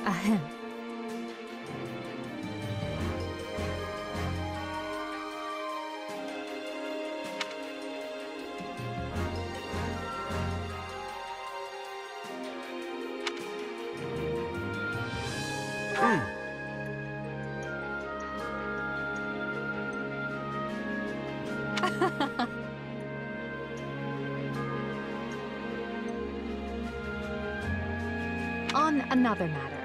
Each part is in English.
Ahem. On another matter.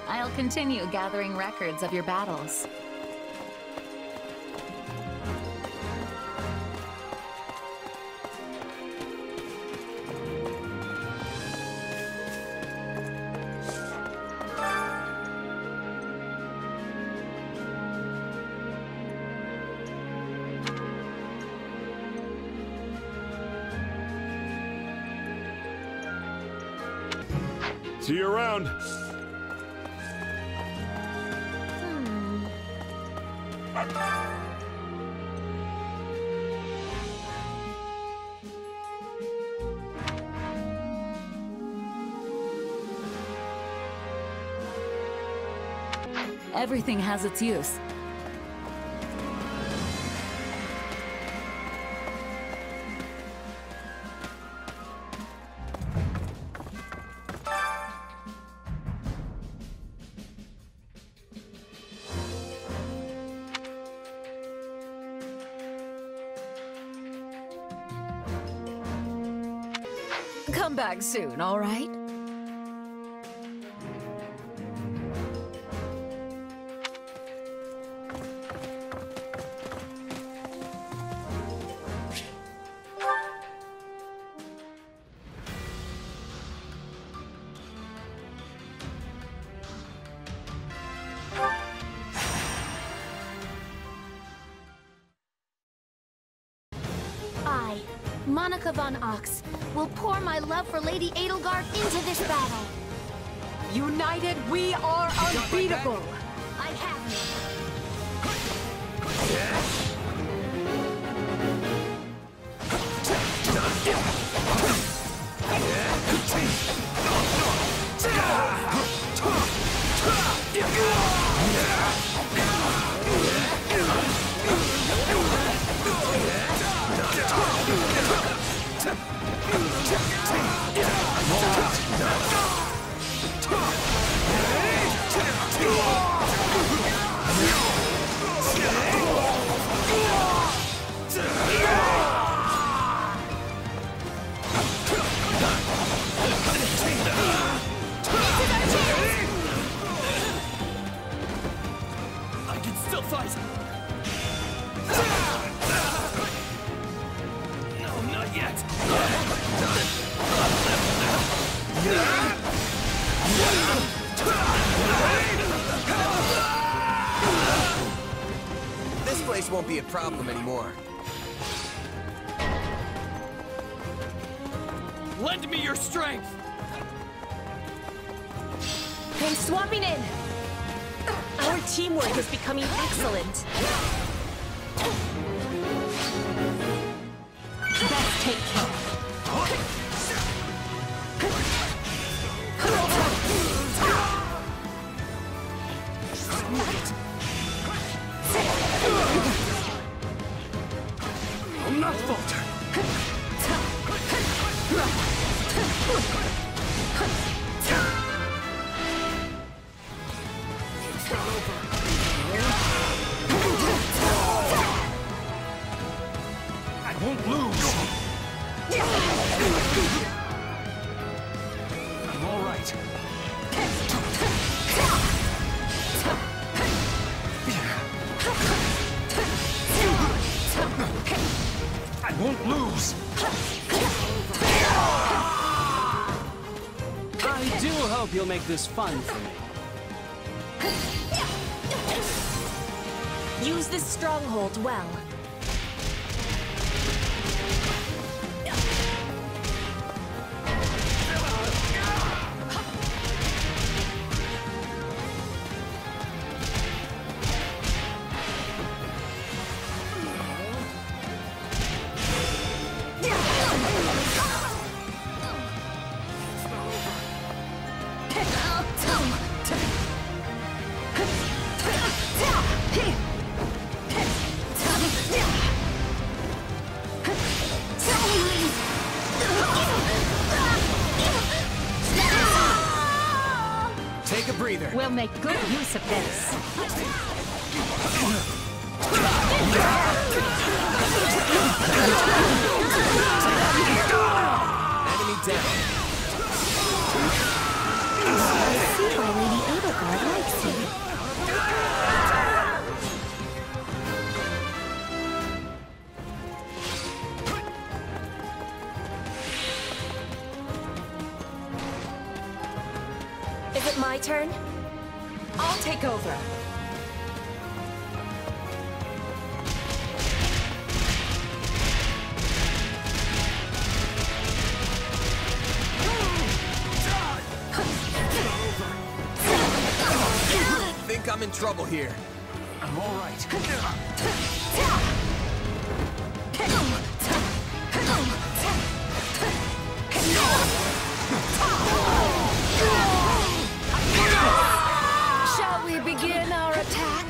I'll continue gathering records of your battles. See you around. Everything has its use. Come back soon, all right? I, Monica von Ox, will pour my love for Lady Edelgard into this battle. United, we are unbeatable! I have you. I can still fight! No, not yet! This place won't be a problem anymore. Lend me your strength! Hey, swapping in! Our teamwork is becoming excellent. Let's take care. I'll not falter! It's not over. I won't lose! I'm hope you'll make this fun for me. Use this stronghold well. Take a breather. We'll make good use of this. Enemy down. I see why Lady Edelgard likes you. Is it my turn? I'll take over. Think I'm in trouble here. I'm all right. Shall we begin our attack?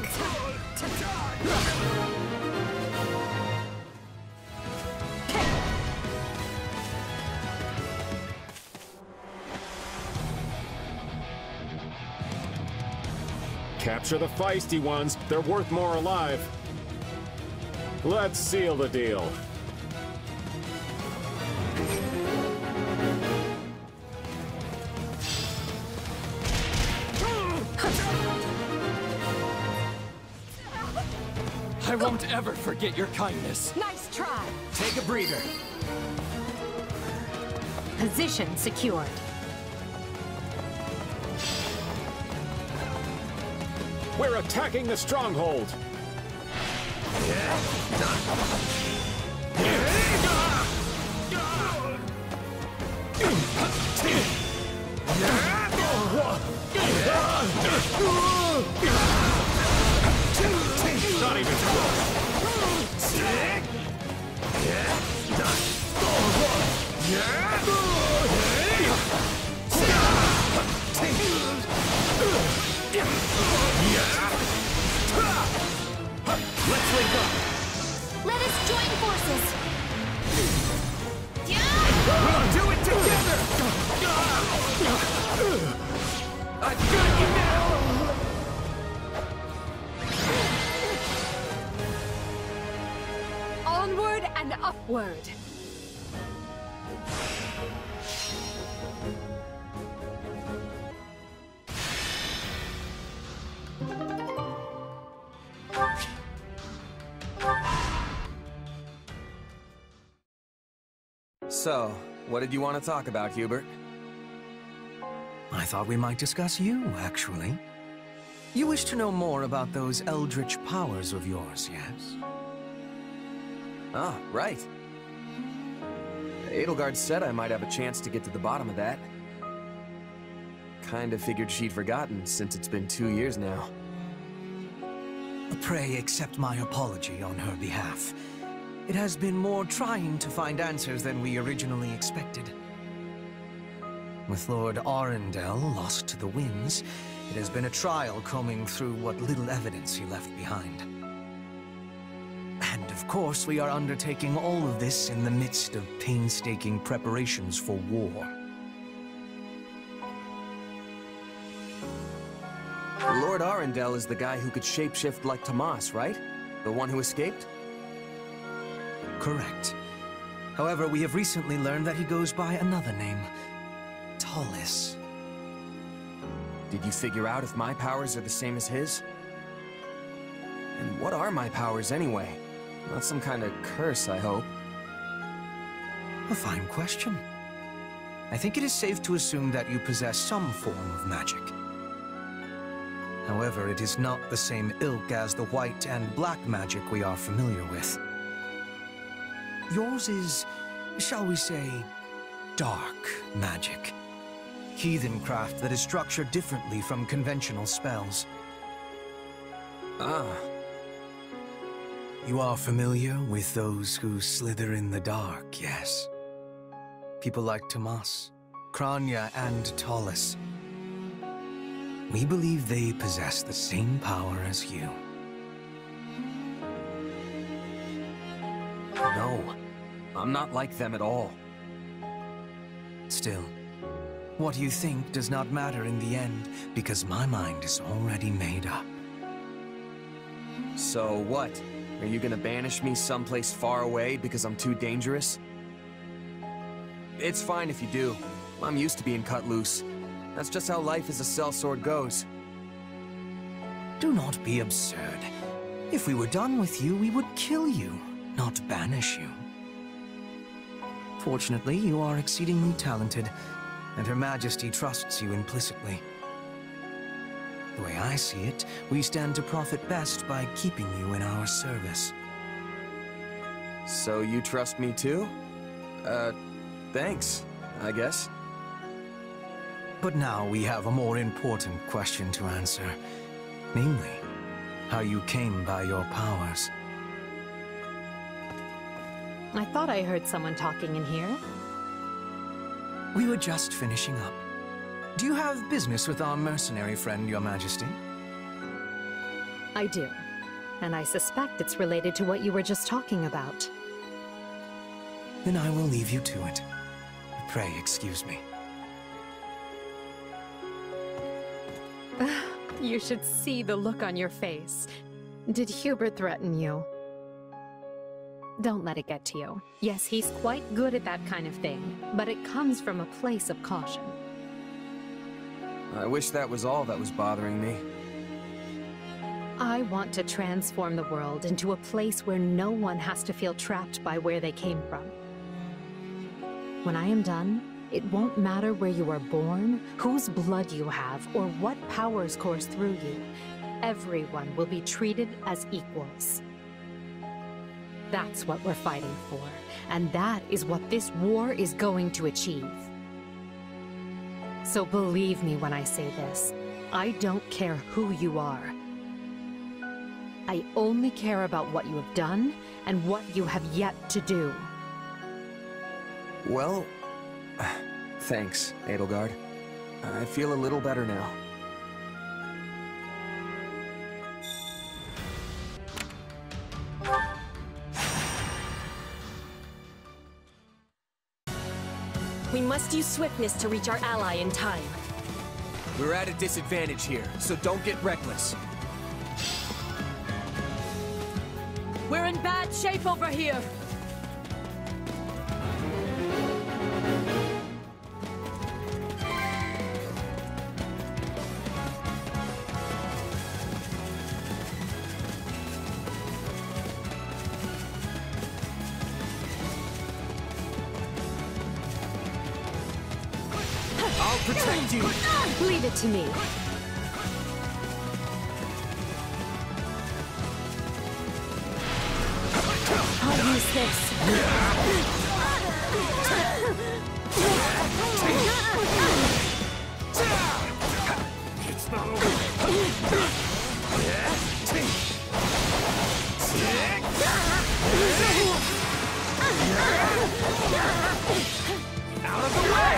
Capture the feisty ones. They're worth more alive. Let's seal the deal. I won't ever forget your kindness. Nice try. Take a breather. Position secured. We're attacking the stronghold. Not even close. Let's link up. Let us join forces. We'll do it together. I've got you now. Onward and upward. So, what did you want to talk about, Hubert? I thought we might discuss you, actually. You wish to know more about those eldritch powers of yours, yes? Ah, right. Edelgard said I might have a chance to get to the bottom of that. Kinda figured she'd forgotten, since it's been 2 years now. Pray accept my apology on her behalf. It has been more trying to find answers than we originally expected. With Lord Arundel lost to the winds, it has been a trial combing through what little evidence he left behind. And of course, we are undertaking all of this in the midst of painstaking preparations for war. Lord Arundel is the guy who could shapeshift like Tomas, right? The one who escaped? Correct. However, we have recently learned that he goes by another name. Tallis. Did you figure out if my powers are the same as his? And what are my powers anyway? Not some kind of curse, I hope. A fine question. I think it is safe to assume that you possess some form of magic. However, it is not the same ilk as the white and black magic we are familiar with. Yours is, shall we say, dark magic. Heathen craft that is structured differently from conventional spells. Ah. You are familiar with those who slither in the dark, yes? People like Tomas, Kranya, and Tallus. We believe they possess the same power as you. No, I'm not like them at all. Still, what you think does not matter in the end, because my mind is already made up. So what? Are you gonna banish me someplace far away because I'm too dangerous? It's fine if you do. I'm used to being cut loose. That's just how life as a sellsword goes. Do not be absurd. If we were done with you, we would kill you, not banish you. Fortunately, you are exceedingly talented, and Her Majesty trusts you implicitly. The way I see it, we stand to profit best by keeping you in our service. So you trust me too? Thanks, I guess. But now we have a more important question to answer. Namely, how you came by your powers. I thought I heard someone talking in here. We were just finishing up. Do you have business with our mercenary friend, Your Majesty? I do. And I suspect it's related to what you were just talking about. Then I will leave you to it. Pray excuse me. You should see the look on your face. Did Hubert threaten you? Don't let it get to you. Yes, he's quite good at that kind of thing, but it comes from a place of caution. I wish that was all that was bothering me. I want to transform the world into a place where no one has to feel trapped by where they came from. When I am done, it won't matter where you were born, whose blood you have, or what powers course through you. Everyone will be treated as equals. That's what we're fighting for, and that is what this war is going to achieve. So believe me when I say this, I don't care who you are. I only care about what you have done and what you have yet to do. Well, thanks, Edelgard. I feel a little better now. We must use swiftness to reach our ally in time. We're at a disadvantage here, so don't get reckless. We're in bad shape over here. I'll protect you! Leave it to me. I'll use this. It's not over. Out of the way!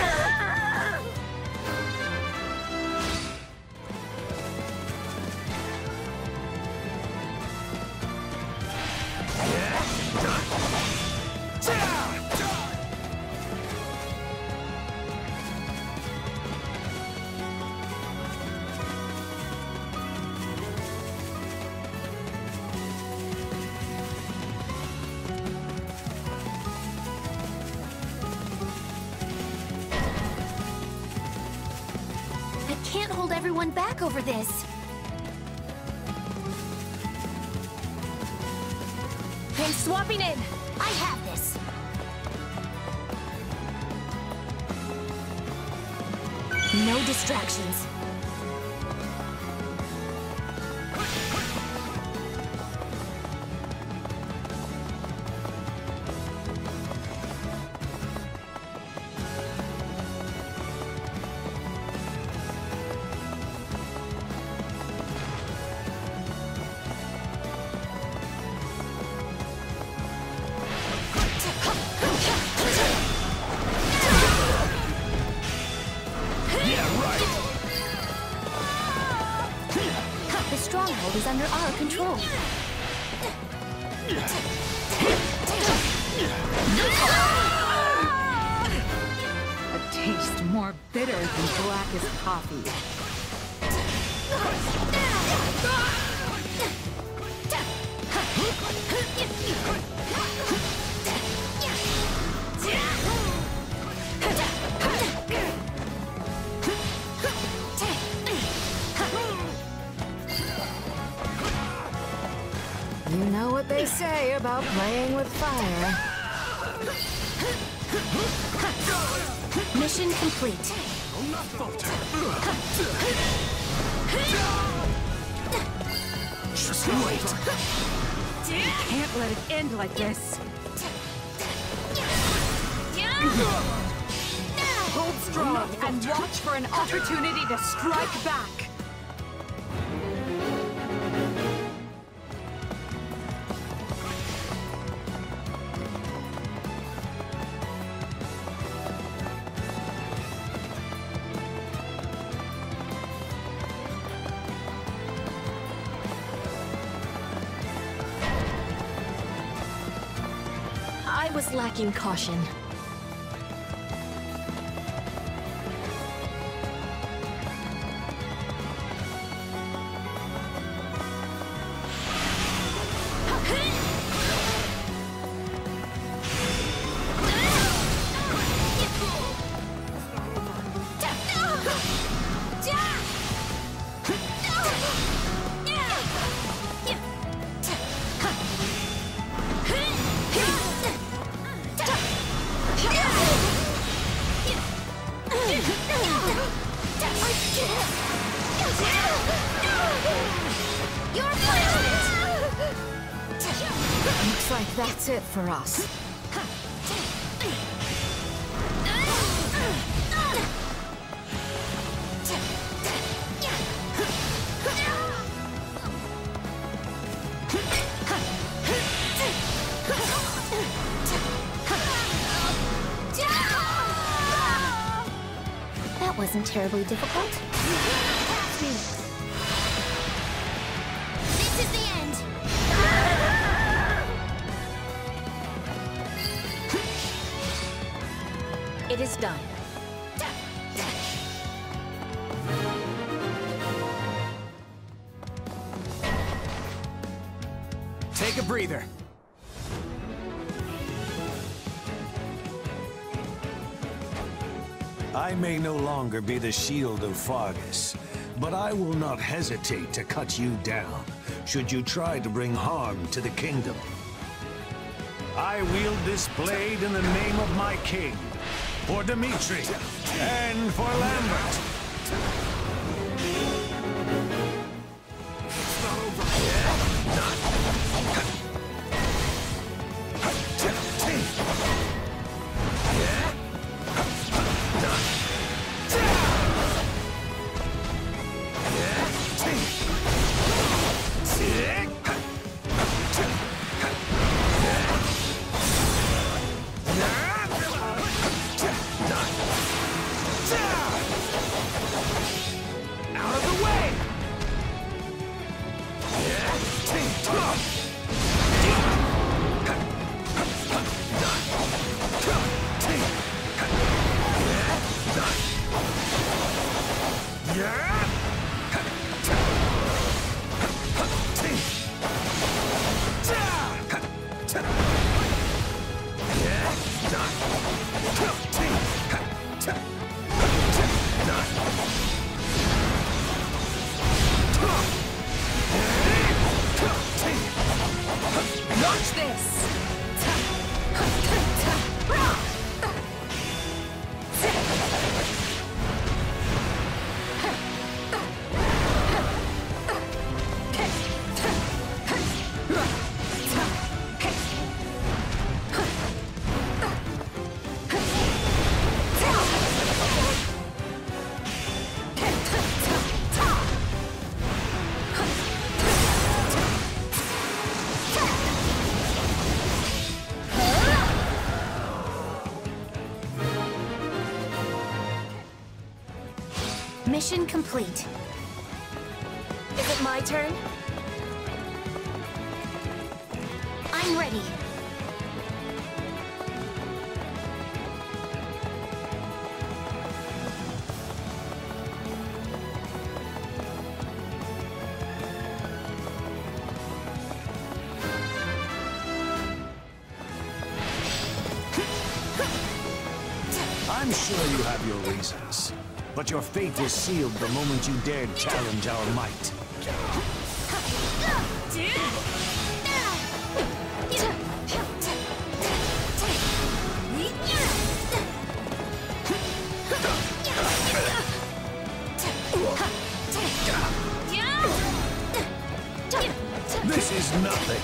I can't hold everyone back over this. I'm swapping in. I have this. No distractions. The stronghold is under our control. A taste more bitter than blackest coffee. You know what they say about playing with fire. Mission complete. Can't let it end like this. Hold strong and watch for an opportunity to strike back. I was lacking caution. Looks like that's it for us. That wasn't terribly difficult. This is the end. It is done. Take a breather. I may no longer be the shield of Fargus, but I will not hesitate to cut you down, should you try to bring harm to the kingdom. I wield this blade in the name of my king, for Dimitri, and for Lambert. Watch this! Mission complete. Is it my turn? I'm ready. I'm sure you have your reasons, but your fate was sealed the moment you dared challenge our might. This is nothing.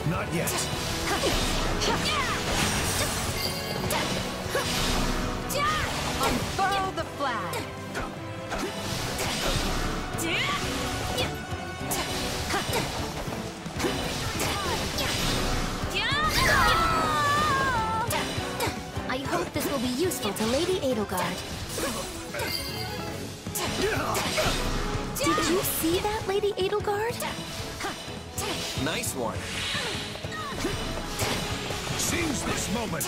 Not yet. Unfurl the flag. I hope this will be useful to Lady Edelgard. Did you see that, Lady Edelgard? Nice one. Seize this moment.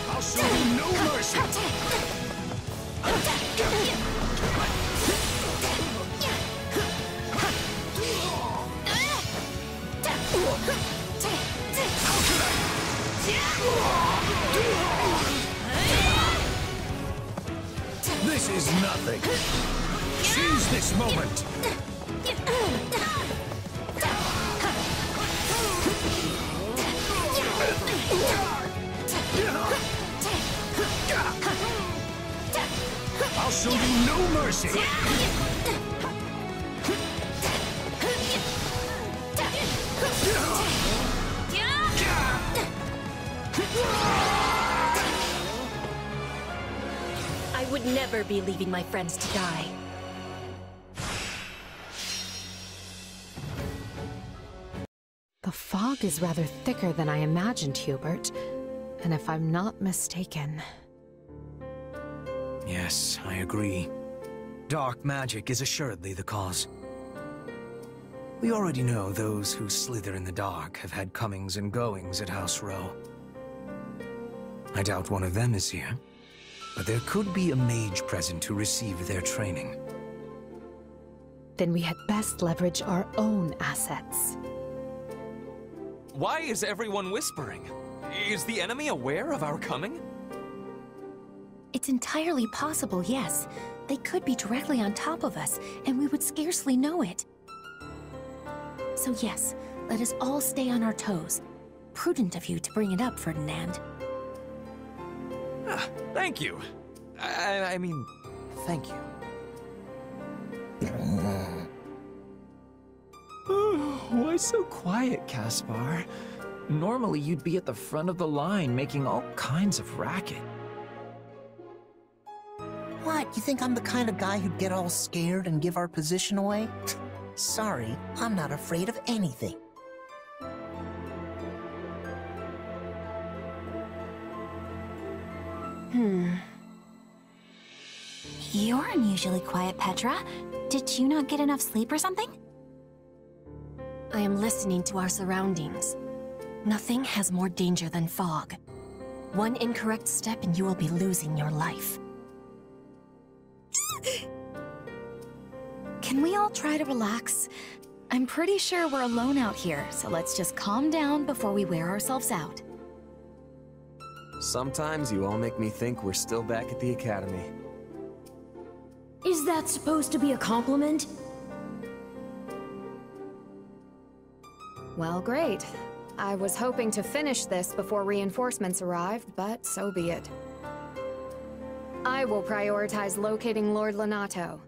I'll show you no mercy. This is nothing. Seize this moment. I'll show you no mercy. I would never be leaving my friends to die. The fog is rather thicker than I imagined, Hubert. And if I'm not mistaken... Yes, I agree. Dark magic is assuredly the cause. We already know those who slither in the dark have had comings and goings at House Row. I doubt one of them is here, but there could be a mage present to receive their training. Then we had best leverage our own assets. Why is everyone whispering? Is the enemy aware of our coming? It's entirely possible, yes. They could be directly on top of us, and we would scarcely know it. So yes, let us all stay on our toes. Prudent of you to bring it up, Ferdinand. Thank you. I mean, thank you. Why so quiet, Caspar? Normally you'd be at the front of the line making all kinds of racket. What, you think I'm the kind of guy who'd get all scared and give our position away? Sorry, I'm not afraid of anything. You're unusually quiet, Petra. Did you not get enough sleep or something? I am listening to our surroundings. Nothing has more danger than fog. One incorrect step and you will be losing your life. Can we all try to relax? I'm pretty sure we're alone out here, so let's just calm down before we wear ourselves out. Sometimes you all make me think we're still back at the academy. Is that supposed to be a compliment? Well, great. I was hoping to finish this before reinforcements arrived, but so be it. I will prioritize locating Lord Lonato.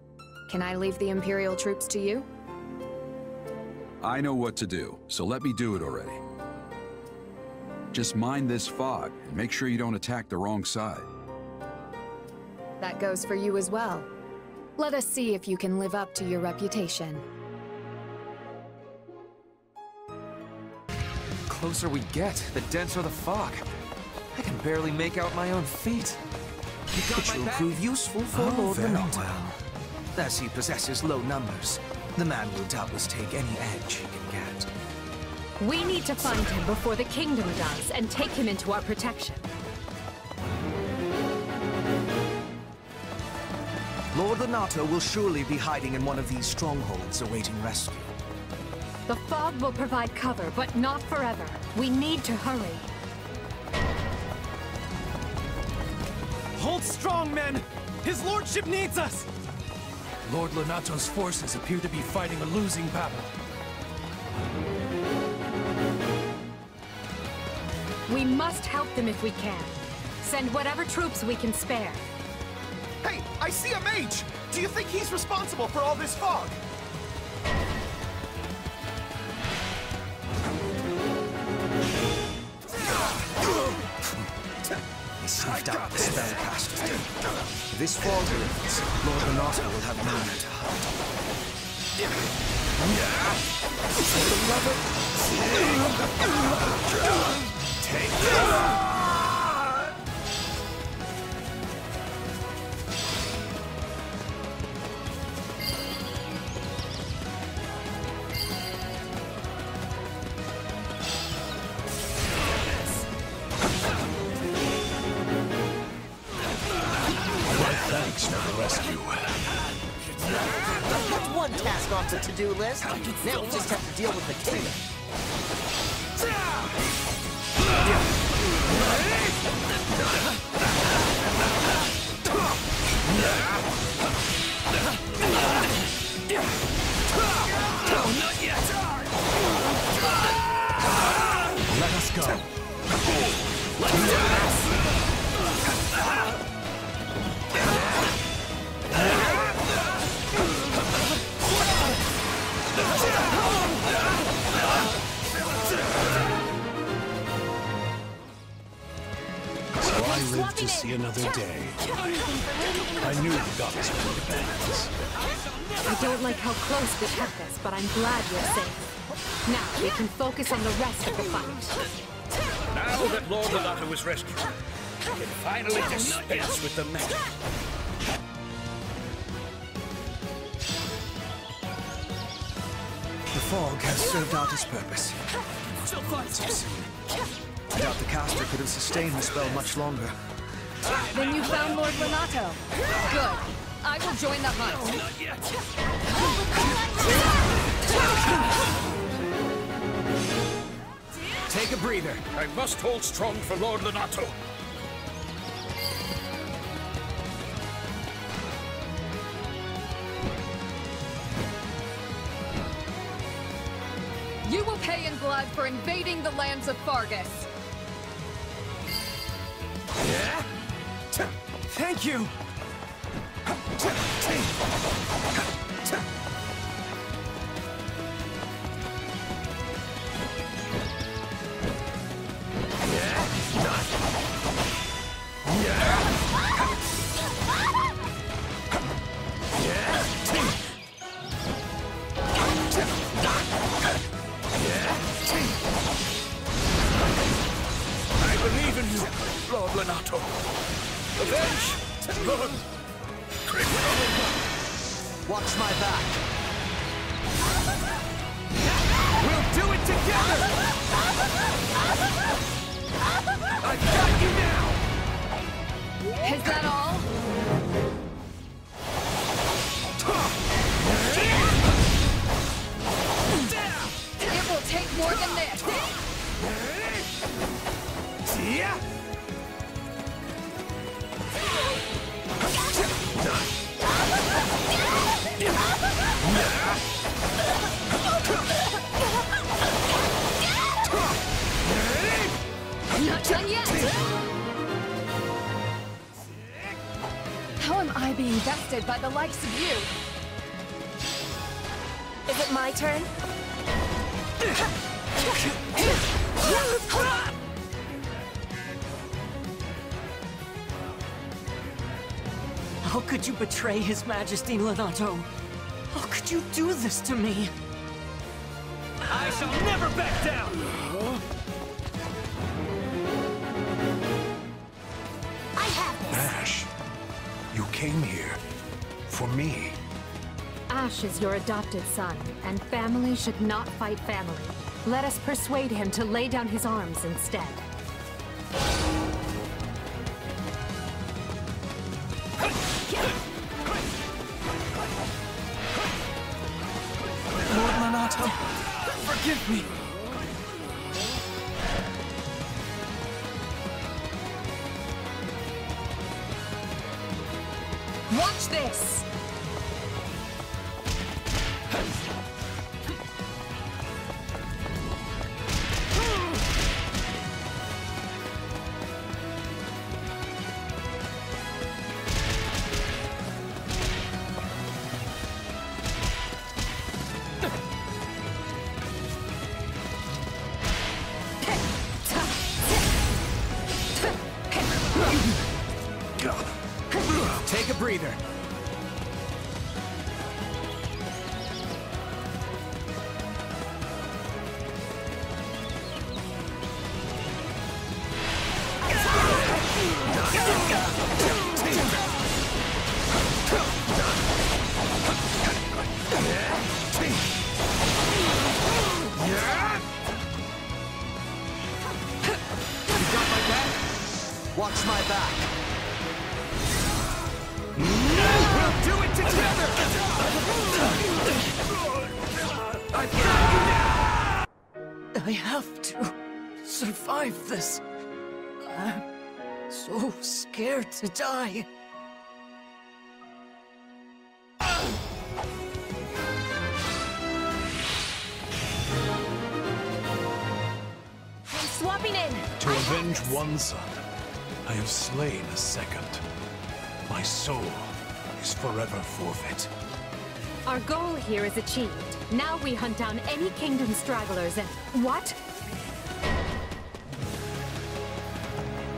Can I leave the Imperial troops to you? I know what to do, so let me do it already. Just mind this fog, and make sure you don't attack the wrong side. That goes for you as well. Let us see if you can live up to your reputation. The closer we get, the denser the fog. I can barely make out my own feet. It will prove useful for Lord Lonato. Well. As he possesses low numbers, the man will doubtless take any edge he can get. We need to find him before the kingdom does, and take him into our protection. Lord Lonato will surely be hiding in one of these strongholds awaiting rescue. The fog will provide cover, but not forever. We need to hurry. Hold strong, men! His lordship needs us! Lord Lonato's forces appear to be fighting a losing battle. We must help them if we can. Send whatever troops we can spare. Hey, I see a mage! Do you think he's responsible for all this fog? He snuffed out the spellcaster. This fog lifts, Lord Lonato will have nowhere to hide. Take this! Thanks for the rescue. That's one task off the to-do list. Now we just have to deal with the kingdom. Not yet! Let us go. Let's do this! So I live to see another day. I knew the gods were in advance. I don't like how close we kept this, but I'm glad you're safe. Now we can focus on the rest of the fight. Now that Lord Lonato was rescued, we can finally dispense with the magic. The fog has served out its purpose. Too soon. I doubt the caster could have sustained the spell much longer. Then you found Lord Lonato. Good. I will join the hunt. Not yet! Take a breather. I must hold strong for Lord Lonato. You will pay in blood for invading the lands of Fargus. Yeah? Thank you! I believe in you, Lord Lonato. Avenge, Lord. Watch my back. We'll do it together! I've got you now! Is that all? It will take more than this. Yeah! being bested by the likes of you. Is it my turn? How could you betray His Majesty Lonato? How could you do this to me? I shall never back down! I have this! Ash, you came here for me. Ash is your adopted son, and family should not fight family. Let us persuade him to lay down his arms instead. Lord Lonato, forgive me. Watch this! Take a breather. Watch my back. We'll do it together! I have to survive this. I'm so scared to die. I'm swapping in! To avenge one son, I have slain a second. My soul is forever forfeit. Our goal here is achieved. Now we hunt down any kingdom stragglers and... What?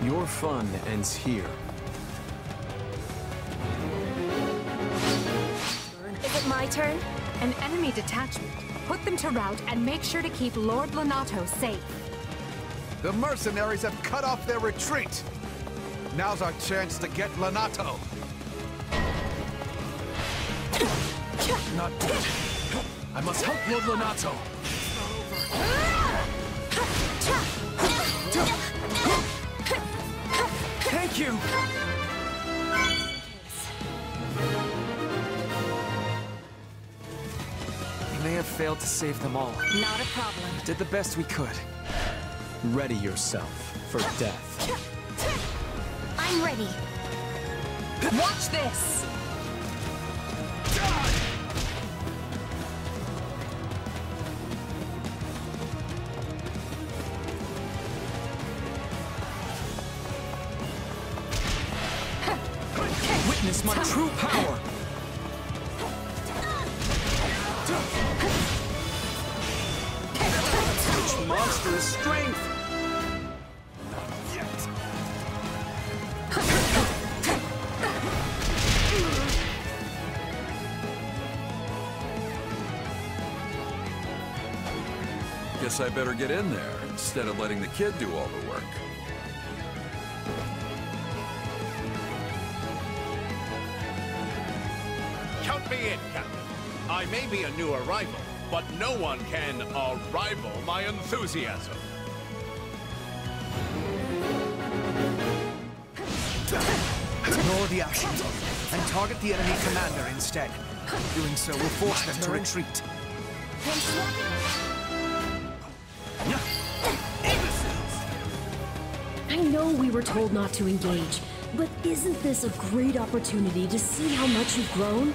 Your fun ends here. Is it my turn? An enemy detachment. Put them to rout and make sure to keep Lord Lonato safe. The mercenaries have cut off their retreat. Now's our chance to get Lonato. Not good. I must help Lord Lonato. Thank you! We may have failed to save them all. Not a problem. Did the best we could. Ready yourself for death. I'm ready. Watch this! Witness my true power! Such monstrous strength! Guess I better get in there, instead of letting the kid do all the work. Count me in, Captain. I may be a new arrival, but no one can rival my enthusiasm. Ignore the actions and target the enemy commander instead. Doing so will force them to retreat. I know we were told not to engage, but isn't this a great opportunity to see how much you've grown?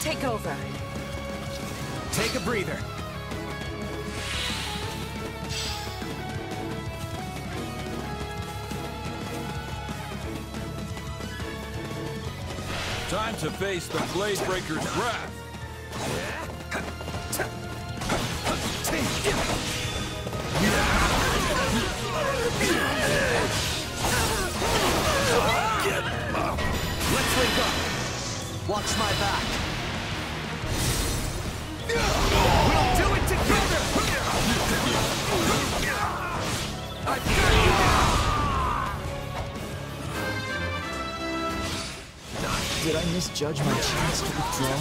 take over. Take a breather. Time to face the Bladebreaker's wrath. Let's link up. Watch my back. We'll do it together! Did I misjudge my chance to withdraw?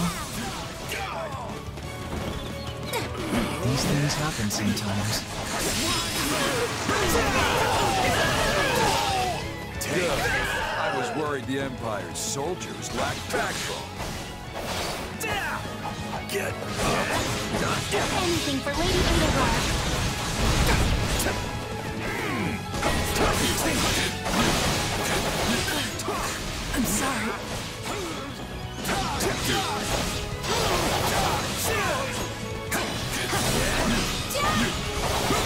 These things happen sometimes. I was worried the Empire's soldiers lacked backbone. Get up! Anything for Lady Edelgard. I'm sorry.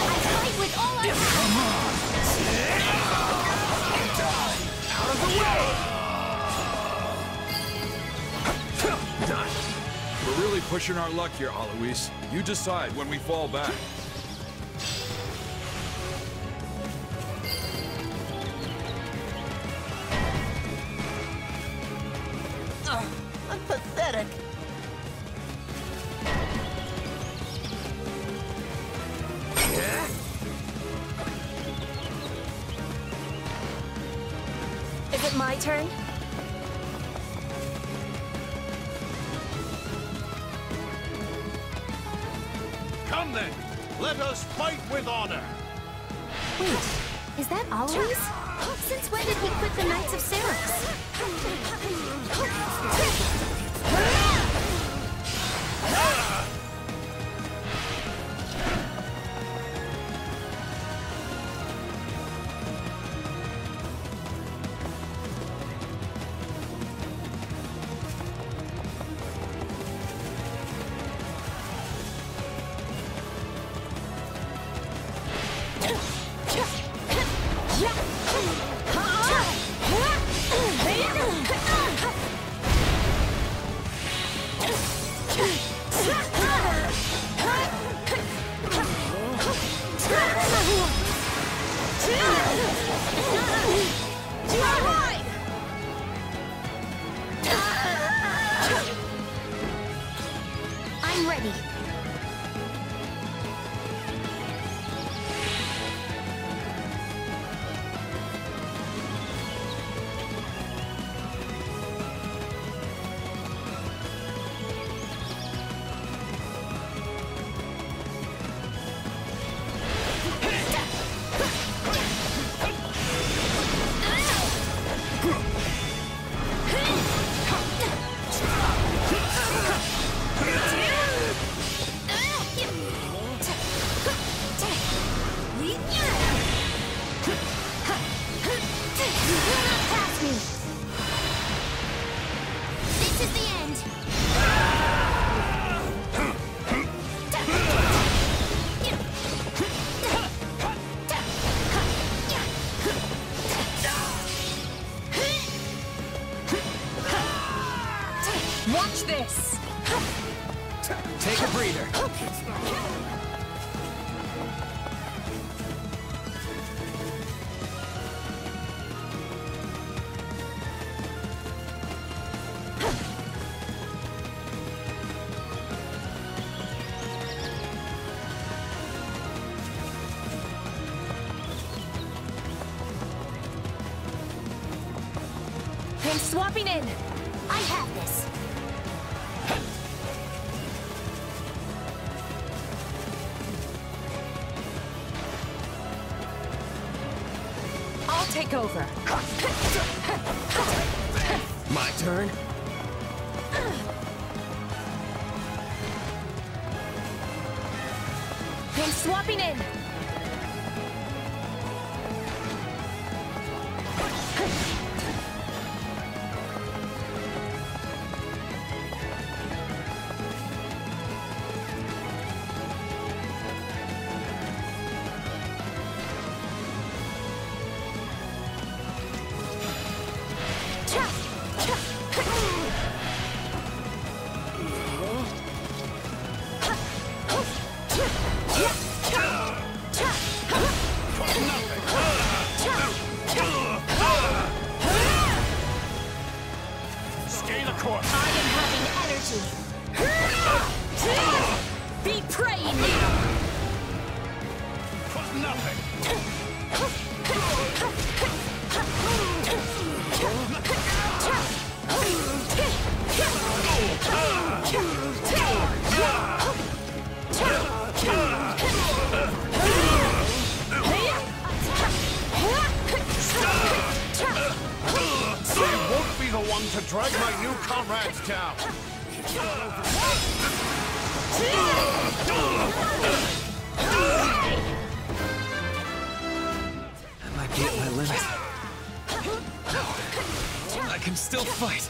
I fight with all I have. Out of the way! We're really pushing our luck here, Alois. You decide when we fall back. I'm pathetic. Is it my turn? Come then, let us fight with honor. Wait, is that Alois? Since when did he quit the Knights of Syros? I'm ready. Watch this! Take a breather. I'm swapping in! I have this. I'll take over. My turn? I'm swapping in! Be praying now! For nothing! I won't be the one to drag my new comrades down! I might be at my limit. I can still fight.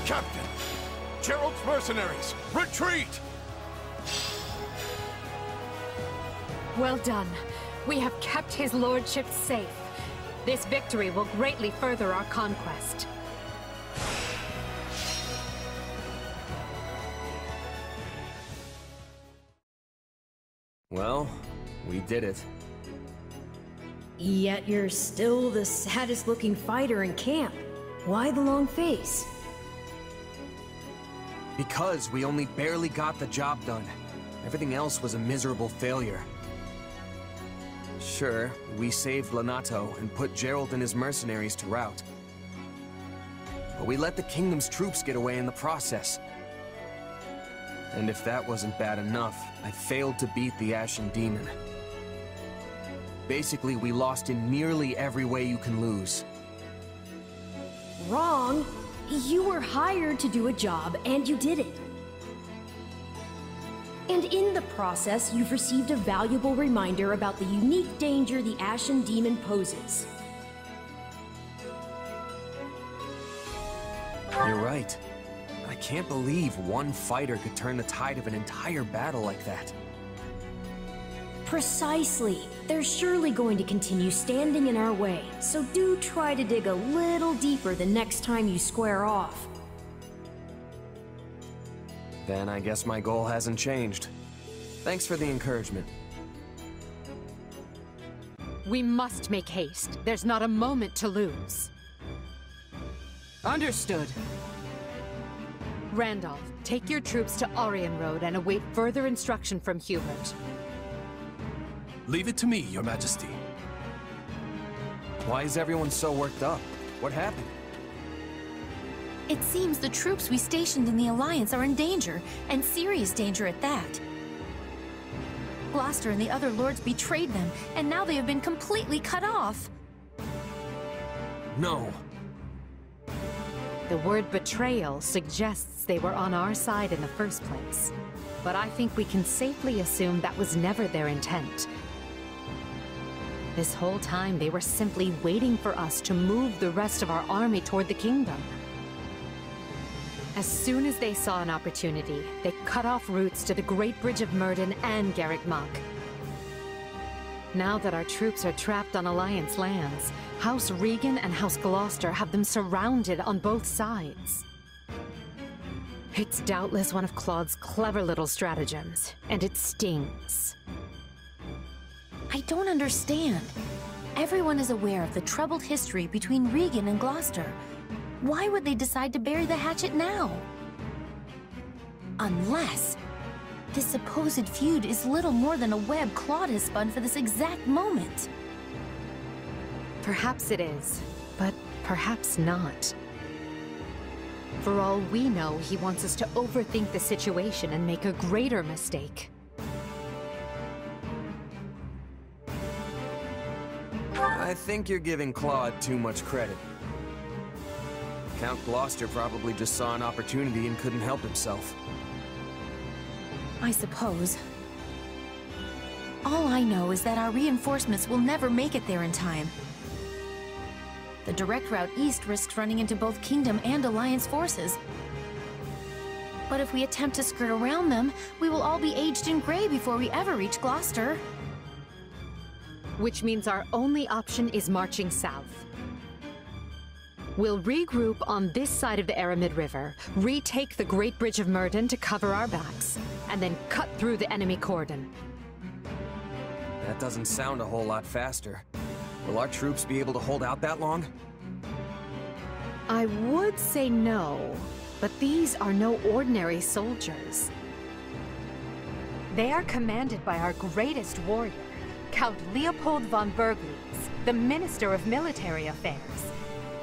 Captain! Gerald's mercenaries! Retreat! Well done. We have kept his lordship safe. This victory will greatly further our conquest. Well, we did it. Yet you're still the saddest looking fighter in camp. Why the long face? Because we only barely got the job done. Everything else was a miserable failure. Sure, we saved Lonato and put Gerald and his mercenaries to rout. But we let the kingdom's troops get away in the process. And if that wasn't bad enough, I failed to beat the Ashen Demon. Basically, we lost in nearly every way you can lose. Wrong. You were hired to do a job, and you did it. And in the process, you've received a valuable reminder about the unique danger the Ashen Demon poses. You're right. I can't believe one fighter could turn the tide of an entire battle like that. Precisely. They're surely going to continue standing in our way, so do try to dig a little deeper the next time you square off. Then I guess my goal hasn't changed. Thanks for the encouragement. We must make haste. There's not a moment to lose. Understood. Randolph, take your troops to Orion Road and await further instruction from Hubert. Leave it to me, Your Majesty. Why is everyone so worked up? What happened? It seems the troops we stationed in the Alliance are in danger, and serious danger at that. Gloucester and the other lords betrayed them, and now they have been completely cut off. No. The word betrayal suggests they were on our side in the first place. But I think we can safely assume that was never their intent. This whole time they were simply waiting for us to move the rest of our army toward the kingdom. As soon as they saw an opportunity, they cut off routes to the Great Bridge of Myrddin and Garreg Mach. Now that our troops are trapped on Alliance lands, House Regan and House Gloucester have them surrounded on both sides. It's doubtless one of Claude's clever little stratagems, and it stings. I don't understand. Everyone is aware of the troubled history between Regan and Gloucester. Why would they decide to bury the hatchet now? Unless this supposed feud is little more than a web Claude has spun for this exact moment. Perhaps it is, but perhaps not. For all we know, he wants us to overthink the situation and make a greater mistake. I think you're giving Claude too much credit. Count Gloucester probably just saw an opportunity and couldn't help himself. I suppose. All I know is that our reinforcements will never make it there in time. The direct route east risks running into both Kingdom and Alliance forces. But if we attempt to skirt around them, we will all be aged in gray before we ever reach Gloucester. Which means our only option is marching south. We'll regroup on this side of the Aramid River, retake the Great Bridge of Myrden to cover our backs, and then cut through the enemy cordon. That doesn't sound a whole lot faster. Will our troops be able to hold out that long? I would say no, but these are no ordinary soldiers. They are commanded by our greatest warrior, Count Leopold von Bergliez, the Minister of Military Affairs,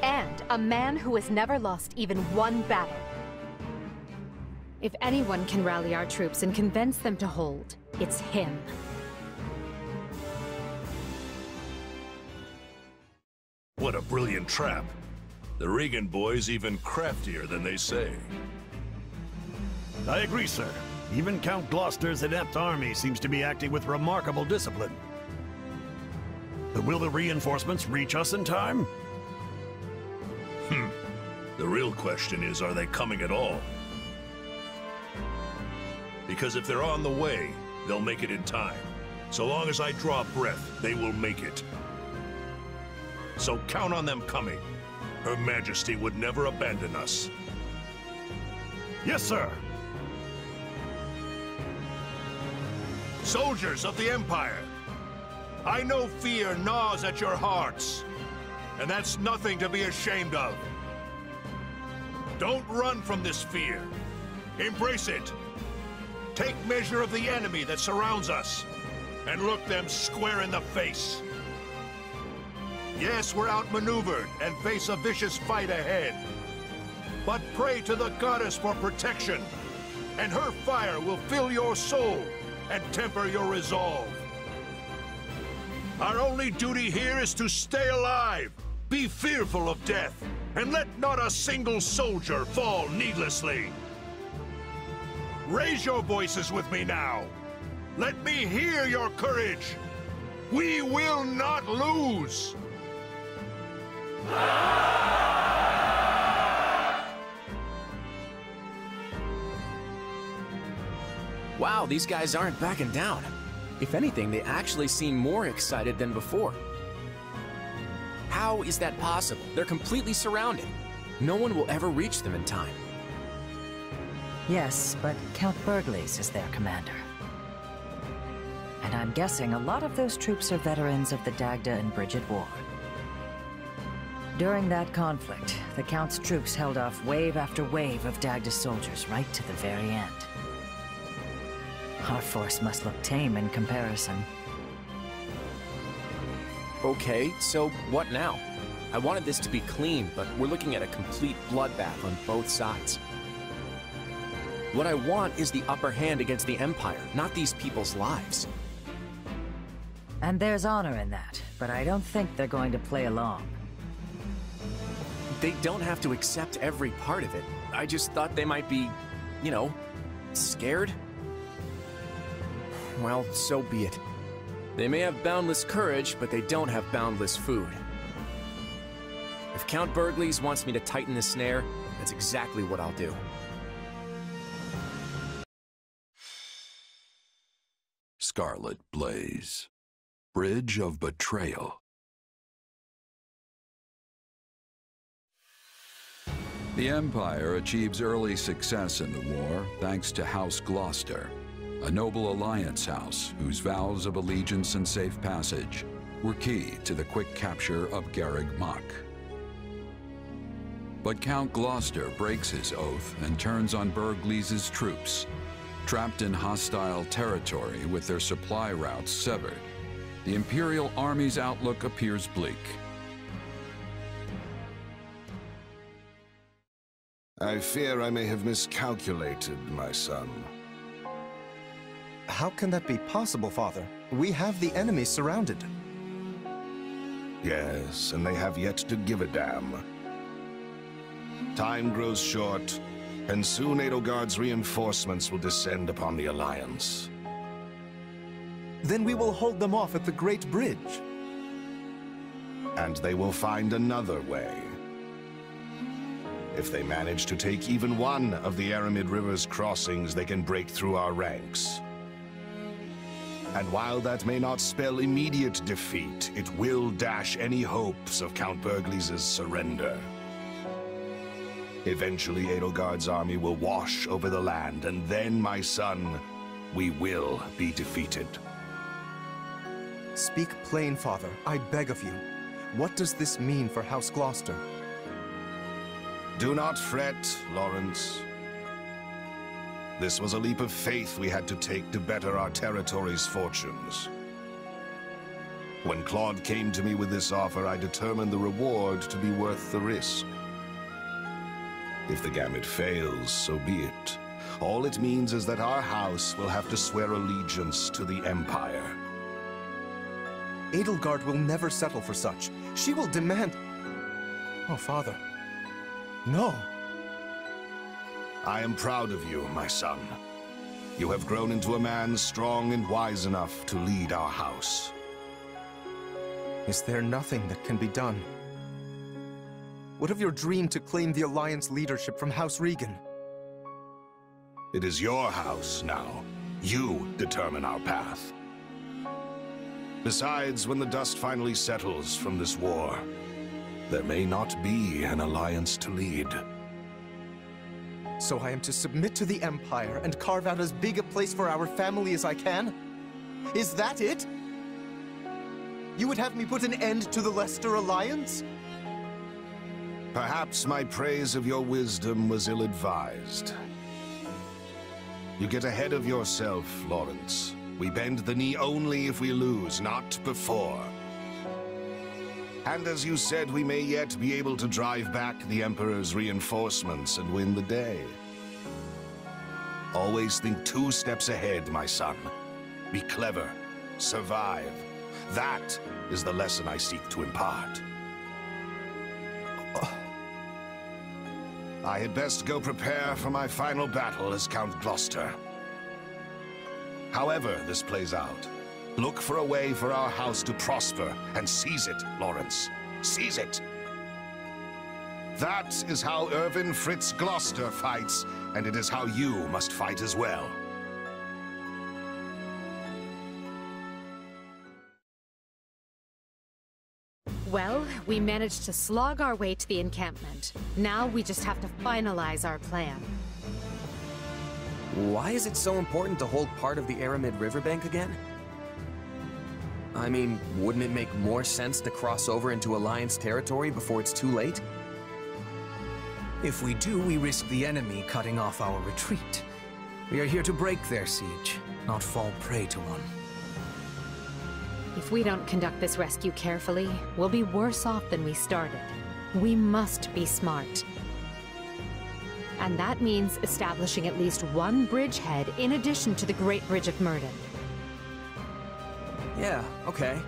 and a man who has never lost even one battle. If anyone can rally our troops and convince them to hold, it's him. What a brilliant trap. The Regan boys even craftier than they say. I agree, sir. Even Count Gloucester's inept army seems to be acting with remarkable discipline. But will the reinforcements reach us in time? The real question is, are they coming at all? Because if they're on the way, they'll make it in time. So long as I draw breath, they will make it. So count on them coming. Her Majesty would never abandon us. Yes, sir. Soldiers of the Empire, I know fear gnaws at your hearts, and that's nothing to be ashamed of. Don't run from this fear. Embrace it. Take measure of the enemy that surrounds us, and look them square in the face. Yes, we're outmaneuvered and face a vicious fight ahead. But pray to the goddess for protection, and her fire will fill your soul and temper your resolve. Our only duty here is to stay alive, be fearful of death, and let not a single soldier fall needlessly. Raise your voices with me now. Let me hear your courage. We will not lose. Wow, these guys aren't backing down. If anything, they actually seem more excited than before. How is that possible? They're completely surrounded. No one will ever reach them in time. Yes, but Count Bergliez is their commander. And I'm guessing a lot of those troops are veterans of the Dagda and Bridget War. During that conflict, the Count's troops held off wave after wave of Dagda soldiers right to the very end. Our force must look tame in comparison. Okay, so what now? I wanted this to be clean, but we're looking at a complete bloodbath on both sides. What I want is the upper hand against the Empire, not these people's lives. And there's honor in that, but I don't think they're going to play along. They don't have to accept every part of it. I just thought they might be, you know, scared. Well, so be it. They may have boundless courage, but they don't have boundless food. If Count Bergliez wants me to tighten the snare, that's exactly what I'll do. Scarlet Blaze. Bridge of Betrayal. The Empire achieves early success in the war thanks to House Gloucester, a noble alliance house whose vows of allegiance and safe passage were key to the quick capture of Garreg Mach. But Count Gloucester breaks his oath and turns on Bergliez's troops. Trapped in hostile territory with their supply routes severed, the Imperial Army's outlook appears bleak. I fear I may have miscalculated, my son. How can that be possible, Father? We have the enemy surrounded. Yes, and they have yet to give a damn. Time grows short, and soon Edelgard's reinforcements will descend upon the Alliance. Then we will hold them off at the Great Bridge. And they will find another way. If they manage to take even one of the Aramid River's crossings, they can break through our ranks. And while that may not spell immediate defeat, it will dash any hopes of Count Bergliez's surrender. Eventually, Edelgard's army will wash over the land, and then, my son, we will be defeated. Speak plain, Father. I beg of you. What does this mean for House Gloucester? Do not fret, Lawrence. This was a leap of faith we had to take to better our territory's fortunes. When Claude came to me with this offer, I determined the reward to be worth the risk. If the gambit fails, so be it. All it means is that our house will have to swear allegiance to the Empire. Edelgard will never settle for such. She will demand... Oh, Father. No. I am proud of you, my son. You have grown into a man strong and wise enough to lead our house. Is there nothing that can be done? What of your dream to claim the Alliance leadership from House Regan? It is your house now. You determine our path. Besides, when the dust finally settles from this war, there may not be an alliance to lead. So I am to submit to the Empire and carve out as big a place for our family as I can? Is that it? You would have me put an end to the Leicester Alliance? Perhaps my praise of your wisdom was ill-advised. You get ahead of yourself, Lawrence. We bend the knee only if we lose, not before. And as you said, we may yet be able to drive back the Emperor's reinforcements and win the day. Always think 2 steps ahead, my son. Be clever. Survive. That is the lesson I seek to impart. I had best go prepare for my final battle as Count Gloucester. However this plays out, look for a way for our house to prosper, and seize it, Lawrence. Seize it! That is how Irvin Fritz Gloucester fights, and it is how you must fight as well. Well, we managed to slog our way to the encampment. Now we just have to finalize our plan. Why is it so important to hold part of the Aramid riverbank again? I mean, wouldn't it make more sense to cross over into Alliance territory before it's too late? If we do, we risk the enemy cutting off our retreat. We are here to break their siege, not fall prey to one. If we don't conduct this rescue carefully, we'll be worse off than we started. We must be smart. And that means establishing at least one bridgehead in addition to the Great Bridge of Myrden. Yeah, okay.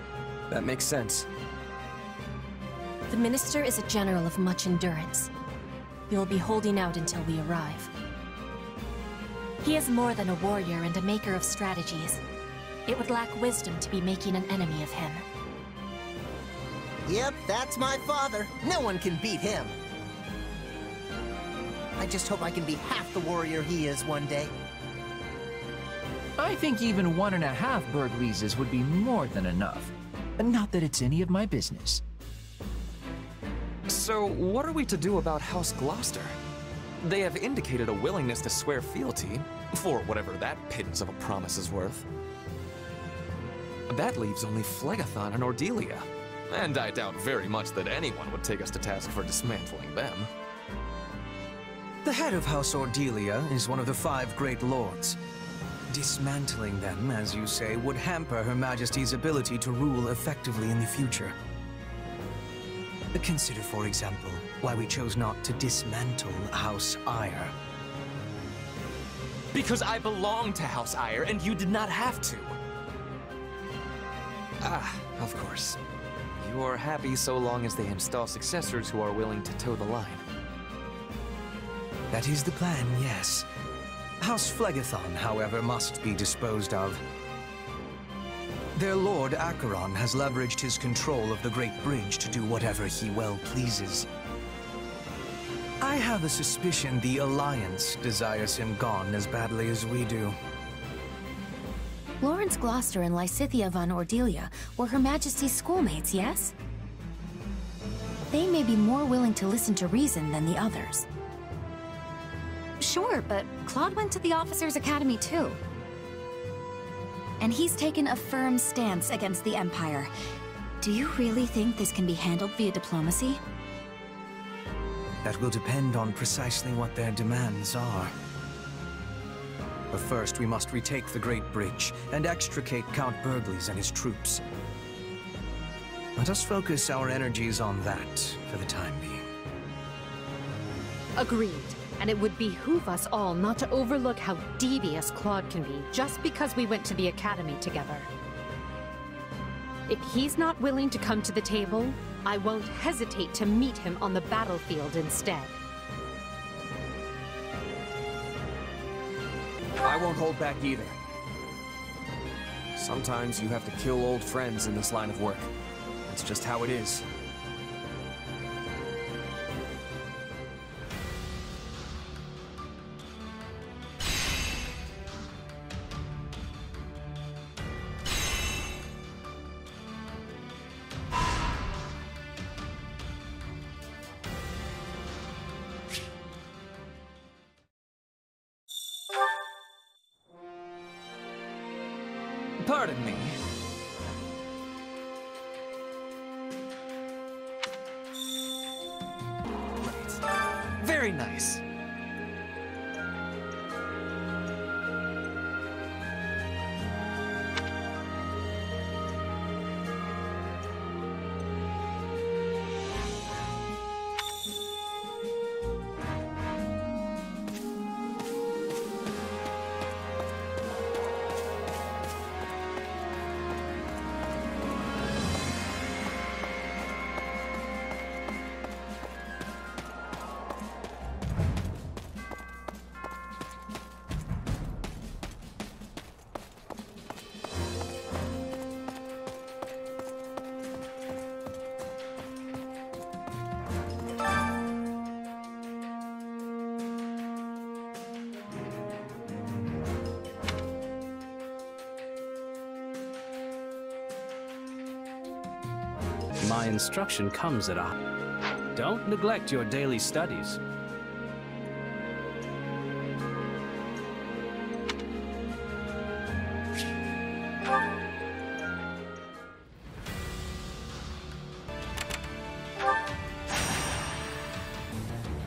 That makes sense. The Minister is a general of much endurance. He will be holding out until we arrive. He is more than a warrior and a maker of strategies. It would lack wisdom to be making an enemy of him. Yep, that's my father. No one can beat him. I just hope I can be half the warrior he is one day. I think even 1.5 Burgleases would be more than enough. Not that it's any of my business. So, what are we to do about House Gloucester? They have indicated a willingness to swear fealty, for whatever that pittance of a promise is worth. That leaves only Phlegathon and Ordelia, and I doubt very much that anyone would take us to task for dismantling them. The head of House Ordelia is one of the 5 great lords. Dismantling them, as you say, would hamper Her Majesty's ability to rule effectively in the future. Consider, for example, why we chose not to dismantle House Eyre. Because I belong to House Eyre, and you did not have to. Ah, of course. You are happy so long as they install successors who are willing to toe the line. That is the plan, yes. House Phlegathon, however, must be disposed of. Their lord, Acheron, has leveraged his control of the Great Bridge to do whatever he well pleases. I have a suspicion the Alliance desires him gone as badly as we do. Lawrence Gloucester and Lysithea von Ordelia were Her Majesty's schoolmates, yes? They may be more willing to listen to reason than the others. Sure, but Claude went to the Officers' Academy too. And he's taken a firm stance against the Empire. Do you really think this can be handled via diplomacy? That will depend on precisely what their demands are. But first, we must retake the Great Bridge and extricate Count Burgles and his troops. Let us focus our energies on that for the time being. Agreed. And it would behoove us all not to overlook how devious Claude can be just because we went to the Academy together. If he's not willing to come to the table, I won't hesitate to meet him on the battlefield instead. I won't hold back either. Sometimes you have to kill old friends in this line of work. That's just how it is. Pardon me. Very nice. My instruction comes at a... Don't neglect your daily studies.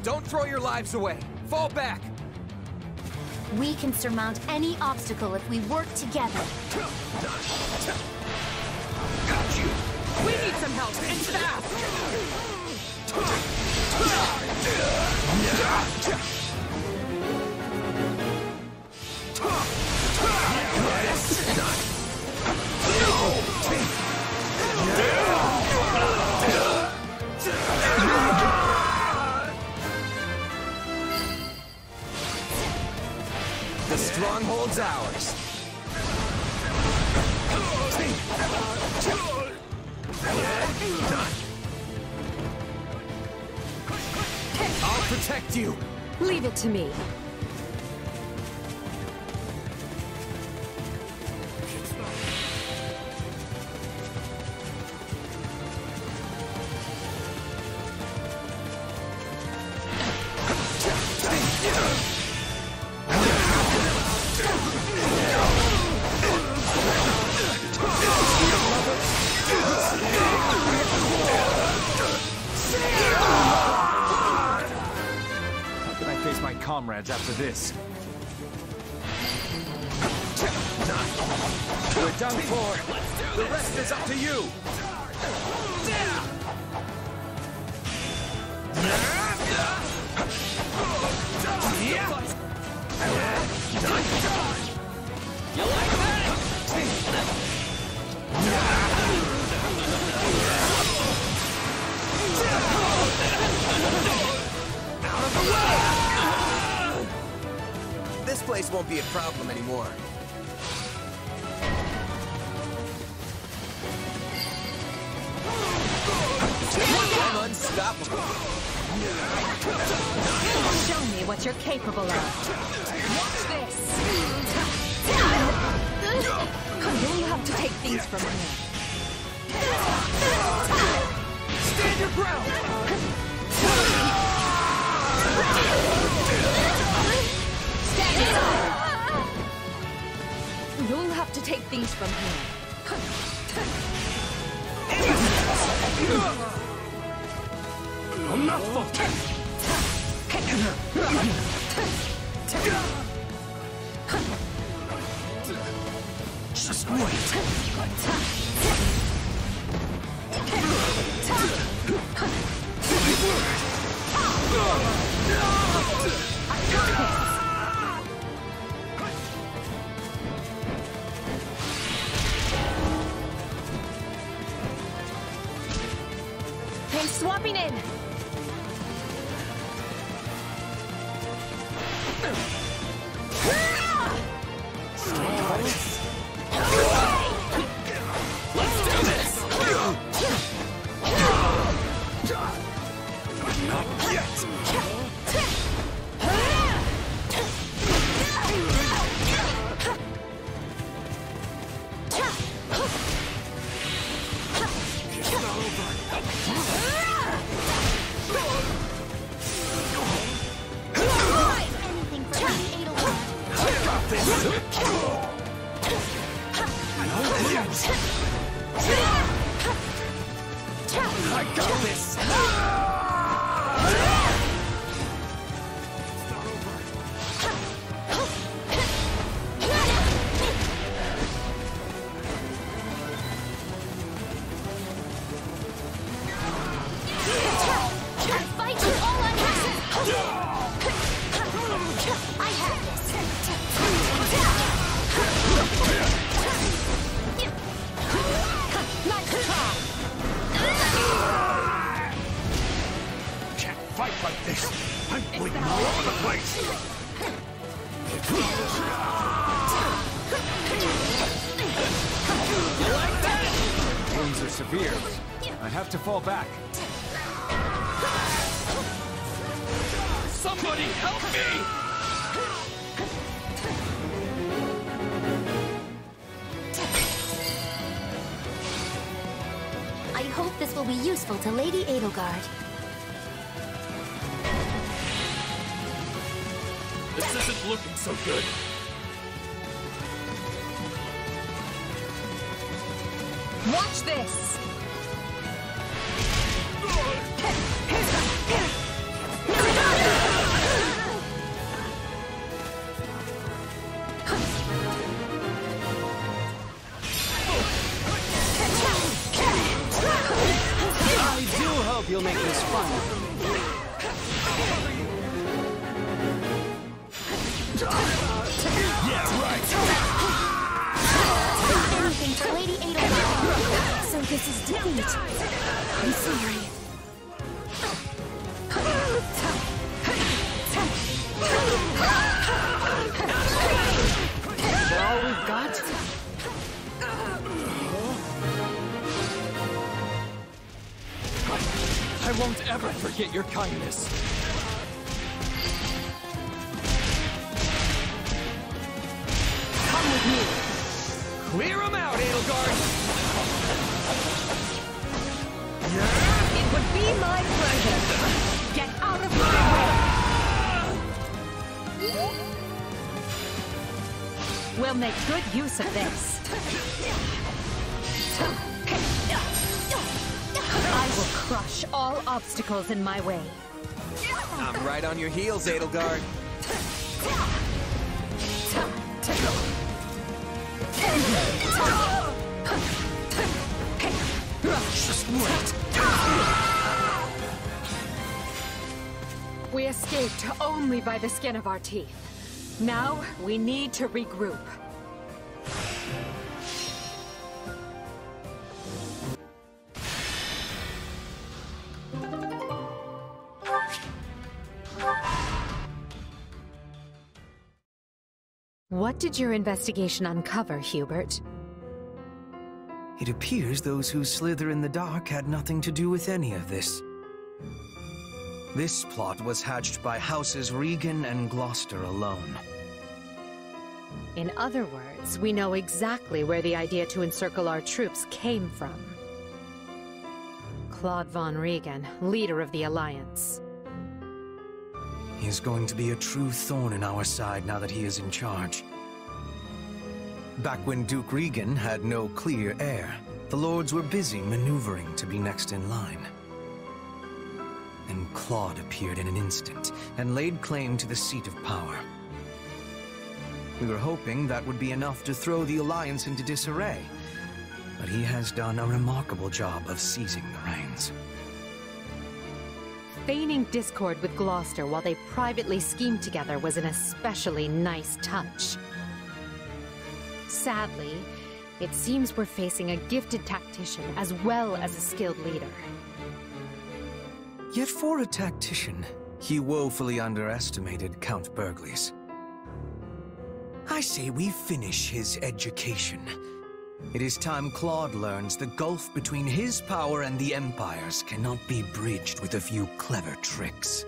Don't throw your lives away! Fall back! We can surmount any obstacle if we work together. Got you! We need some help, and fast! The stronghold's ours. I'll protect you. Leave it to me. Comrades after this. We're done for. The rest is up to you. You like that? Out of the way! This place won't be a problem anymore. I'm unstoppable. Show me what you're capable of. Watch this! You'll have to take these from me. Stand your ground! things from here. Just wait. Hey, swapping in! Let's do this! Not yet! It's not over. Anything for Lady Edelgard. I got this! Not yet! I got this! Fight like this! I'm bleeding all over the place! You like that? Wounds are severe. I have to fall back. Somebody help me! I hope this will be useful to Lady Edelgard. This isn't looking so good. Watch this! I do hope you'll make this fun. Yeah, right! Anything for Lady Edelgard. So this is defeat. I'm sorry. Is that all we've got? I won't ever forget your kindness. Come with me. Clear him out, Edelgard! It would be my pleasure. Get out of my way. We'll make good use of this. I will crush all obstacles in my way. I'm right on your heels, Edelgard. Just wait. We escaped only by the skin of our teeth. Now, we need to regroup. What did your investigation uncover, Hubert? It appears those who slither in the dark had nothing to do with any of this. This plot was hatched by Houses Regan and Gloucester alone. In other words, we know exactly where the idea to encircle our troops came from. Claude von Regan, leader of the Alliance. He is going to be a true thorn in our side now that he is in charge. Back when Duke Regan had no clear heir, the lords were busy maneuvering to be next in line. Then Claude appeared in an instant and laid claim to the seat of power. We were hoping that would be enough to throw the Alliance into disarray, but he has done a remarkable job of seizing the reins. Feigning discord with Gloucester while they privately schemed together was an especially nice touch. Sadly, it seems we're facing a gifted tactician as well as a skilled leader. Yet for a tactician, he woefully underestimated Count Burgles. I say we finish his education. It is time Claude learns the gulf between his power and the Empire's cannot be bridged with a few clever tricks.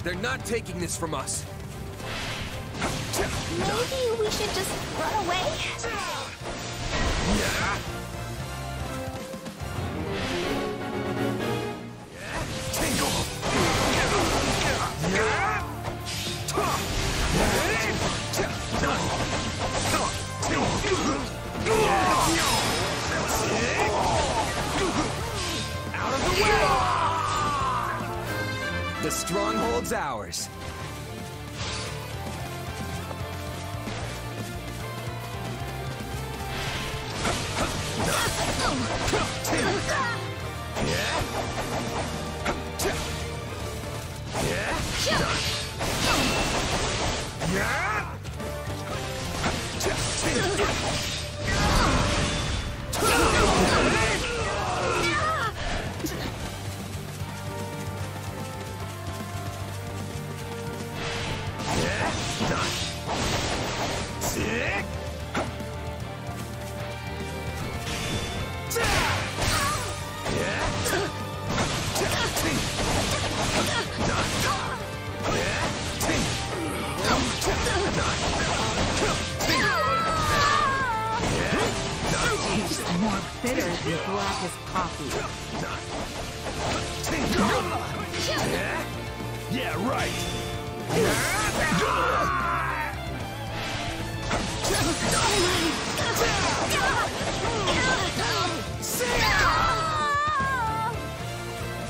They're not taking this from us. Maybe we should just run away? Out of the way! The stronghold's ours. More bitter than black as coffee. Yeah, right.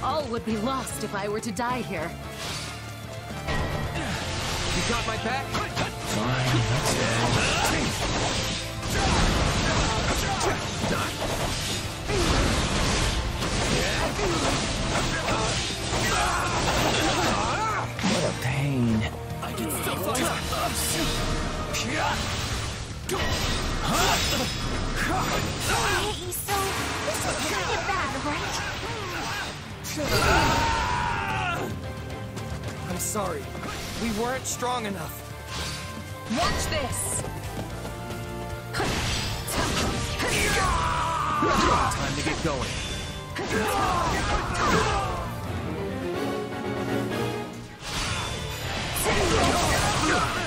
All would be lost if I were to die here. You got my back? What a pain. I can still fight. Hey, so this is kind of bad, right? I'm sorry. We weren't strong enough. Watch this! Time to get going.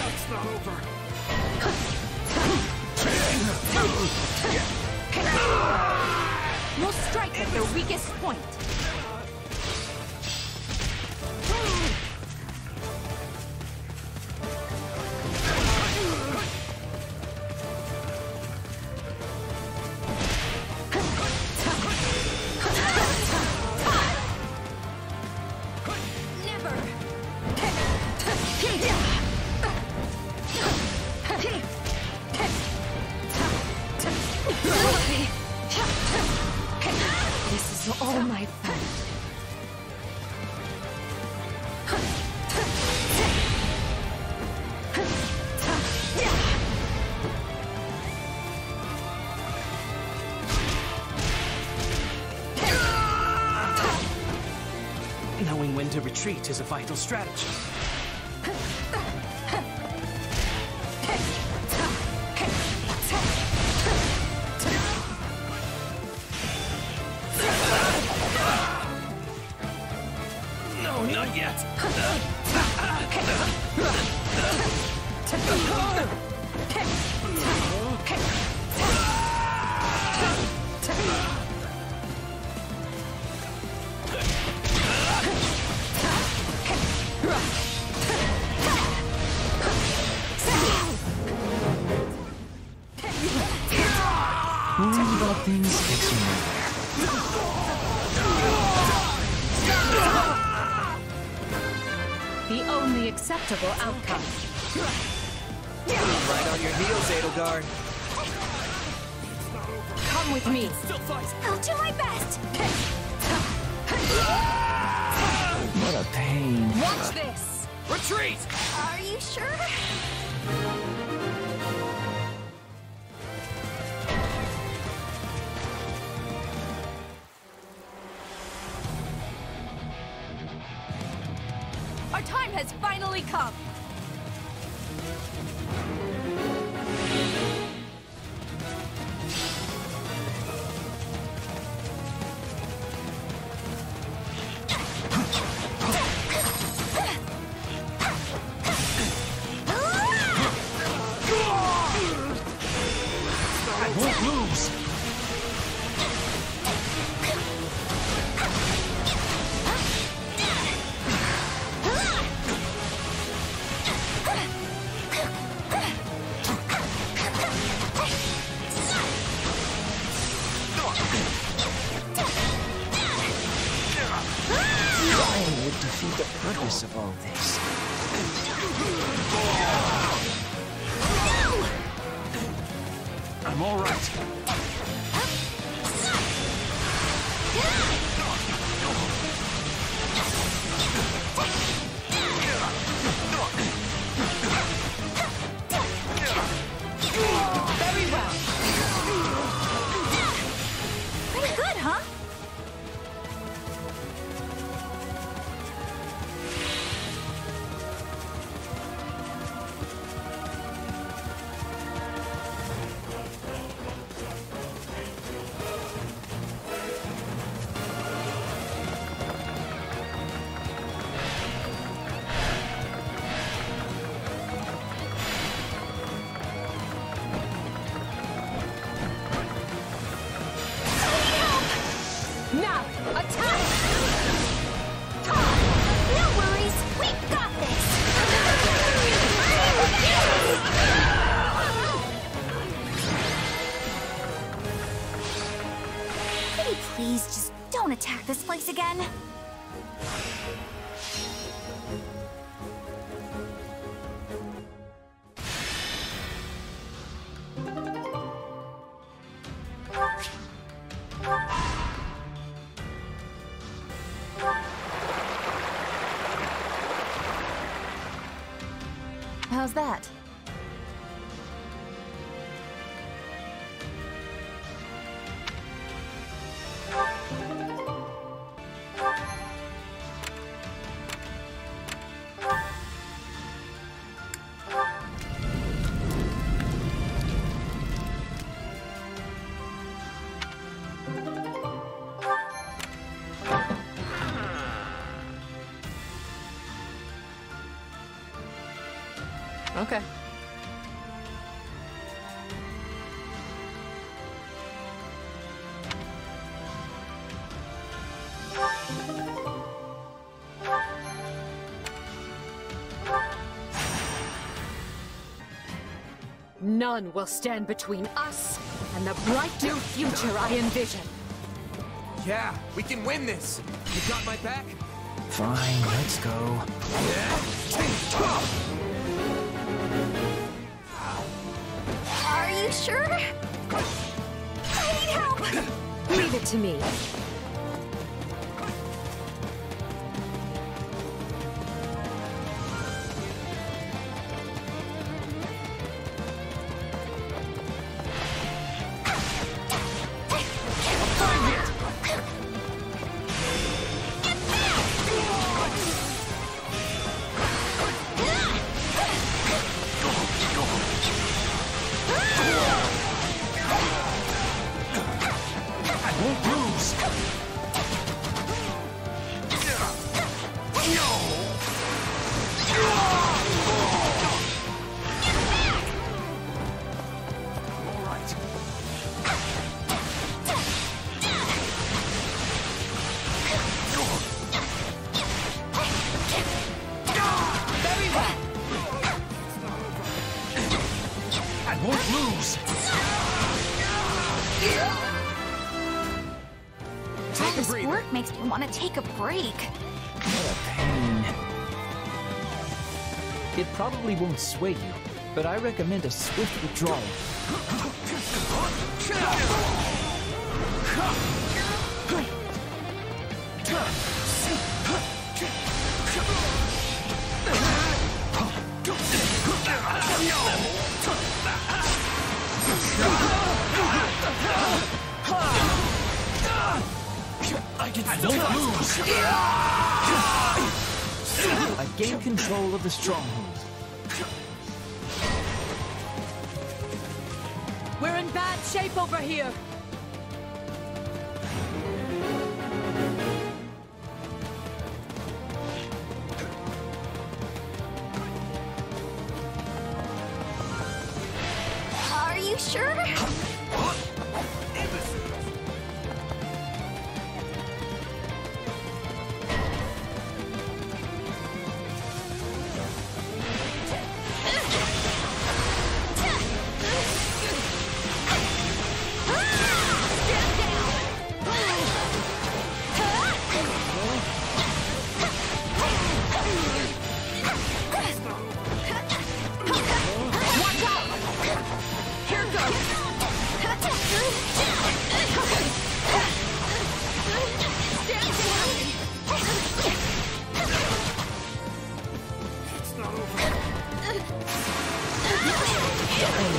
It's not over. We'll strike at their weakest point. This is all my fault. Knowing when to retreat is a vital strategy. No, not yet. Worrying about things gets you nowhere. The only acceptable outcome. Right on your heels, Edelgard. Come with me. I'll do my best. What a pain. Watch this. Retreat! Are you sure? Our time has finally come. Won't lose! Trying would defeat the purpose of all this. I'm all right. Very well. Pretty good, huh? Now, attack! No worries, we've got this! Can you please just don't attack this place again? How's that? Okay. None will stand between us and the bright new future I envision. Yeah, we can win this. You got my back? Fine, let's go. Are you sure? I need help! Leave it to me. I won't lose! All this work makes me want to take a break. What a pain. It probably won't sway you, but I recommend a swift withdrawal. Don't lose! I gained control of the stronghold. We're in bad shape over here. Are you sure?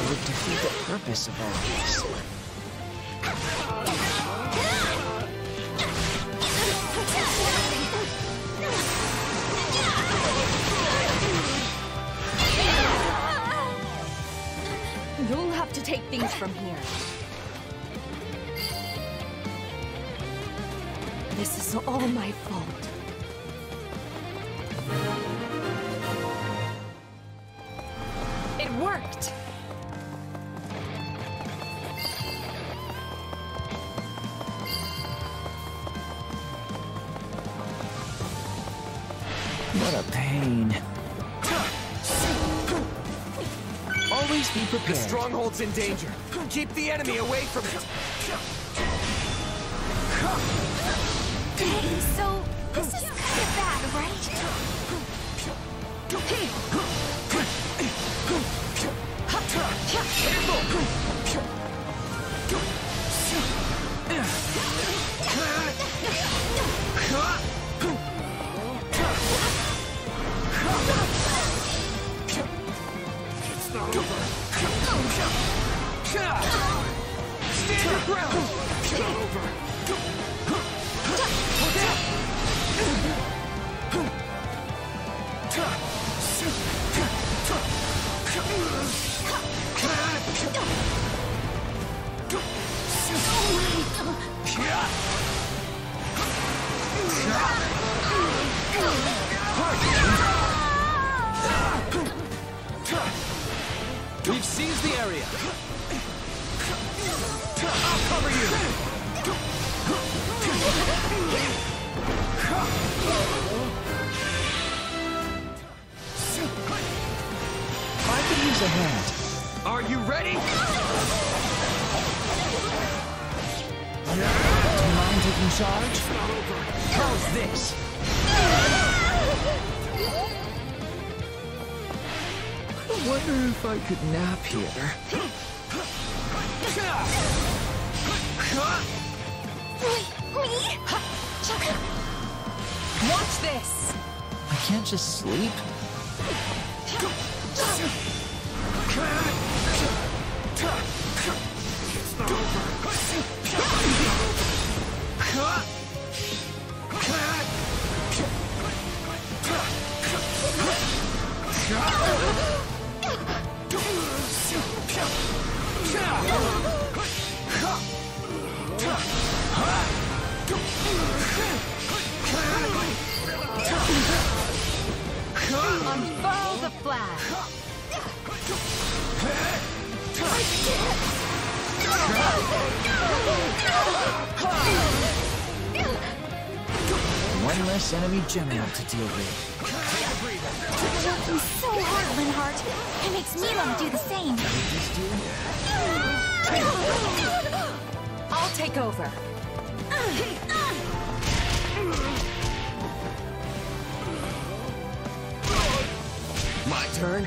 Would defeat the purpose of all this. You'll have to take things from here. This is all my fault. It worked! What a pain. Always be prepared. The stronghold's in danger. Keep the enemy away from it. Okay, so this is kind of bad, right? It's not over. Stand your ground! It's not over. We've seized the area. I'll cover you. I could use a hand. Are you ready? Do you mind taking charge? How's this? I wonder if I could nap here. Watch this! I can't just sleep. It's not over. Unfurl the flag! One less enemy general to deal with. You're working so hard, Linhardt. It makes me want to do the same. takeover. My turn?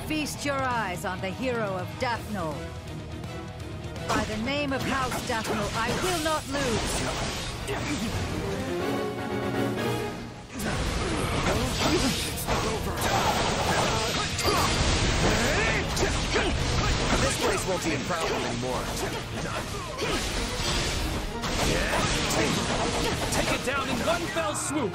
Feast your eyes on the hero of Daphno. By the name of House Daphno, I will not lose. This place won't be a problem anymore. Take it down in one fell swoop!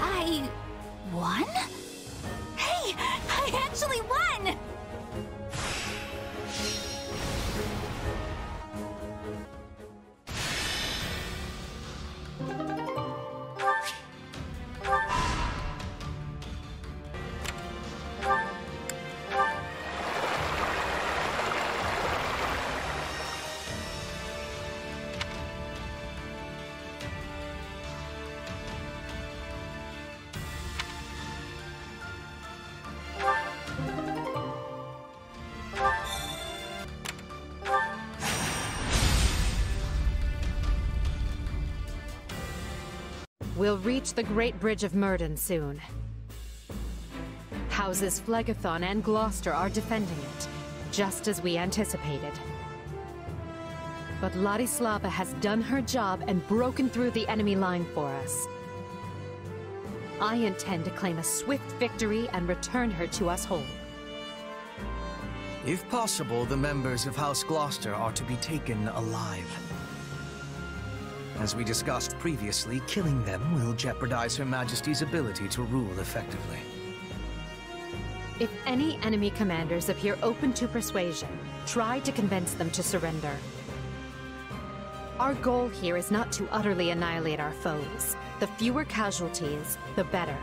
I won? Hey, I actually won! We'll reach the Great Bridge of Myrden soon. Houses Phlegethon and Gloucester are defending it, just as we anticipated. But Ladislava has done her job and broken through the enemy line for us. I intend to claim a swift victory and return her to us whole. If possible, the members of House Gloucester are to be taken alive. As we discussed previously, killing them will jeopardize Her Majesty's ability to rule effectively. If any enemy commanders appear open to persuasion, try to convince them to surrender. Our goal here is not to utterly annihilate our foes. The fewer casualties, the better.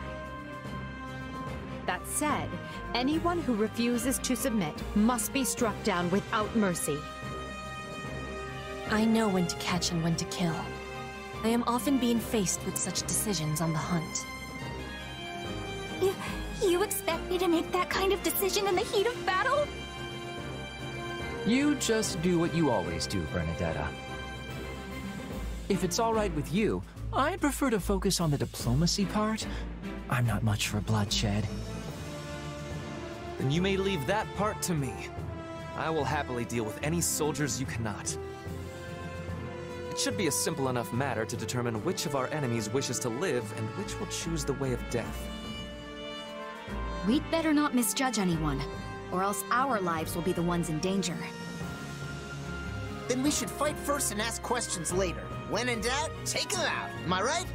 That said, anyone who refuses to submit must be struck down without mercy. I know when to catch and when to kill. I am often being faced with such decisions on the hunt. You expect me to make that kind of decision in the heat of battle? You just do what you always do, Bernadetta. If it's all right with you, I'd prefer to focus on the diplomacy part. I'm not much for bloodshed. Then you may leave that part to me. I will happily deal with any soldiers you cannot. It should be a simple enough matter to determine which of our enemies wishes to live and which will choose the way of death. We'd better not misjudge anyone, or else our lives will be the ones in danger. Then we should fight first and ask questions later. When in doubt, take them out. Am I right?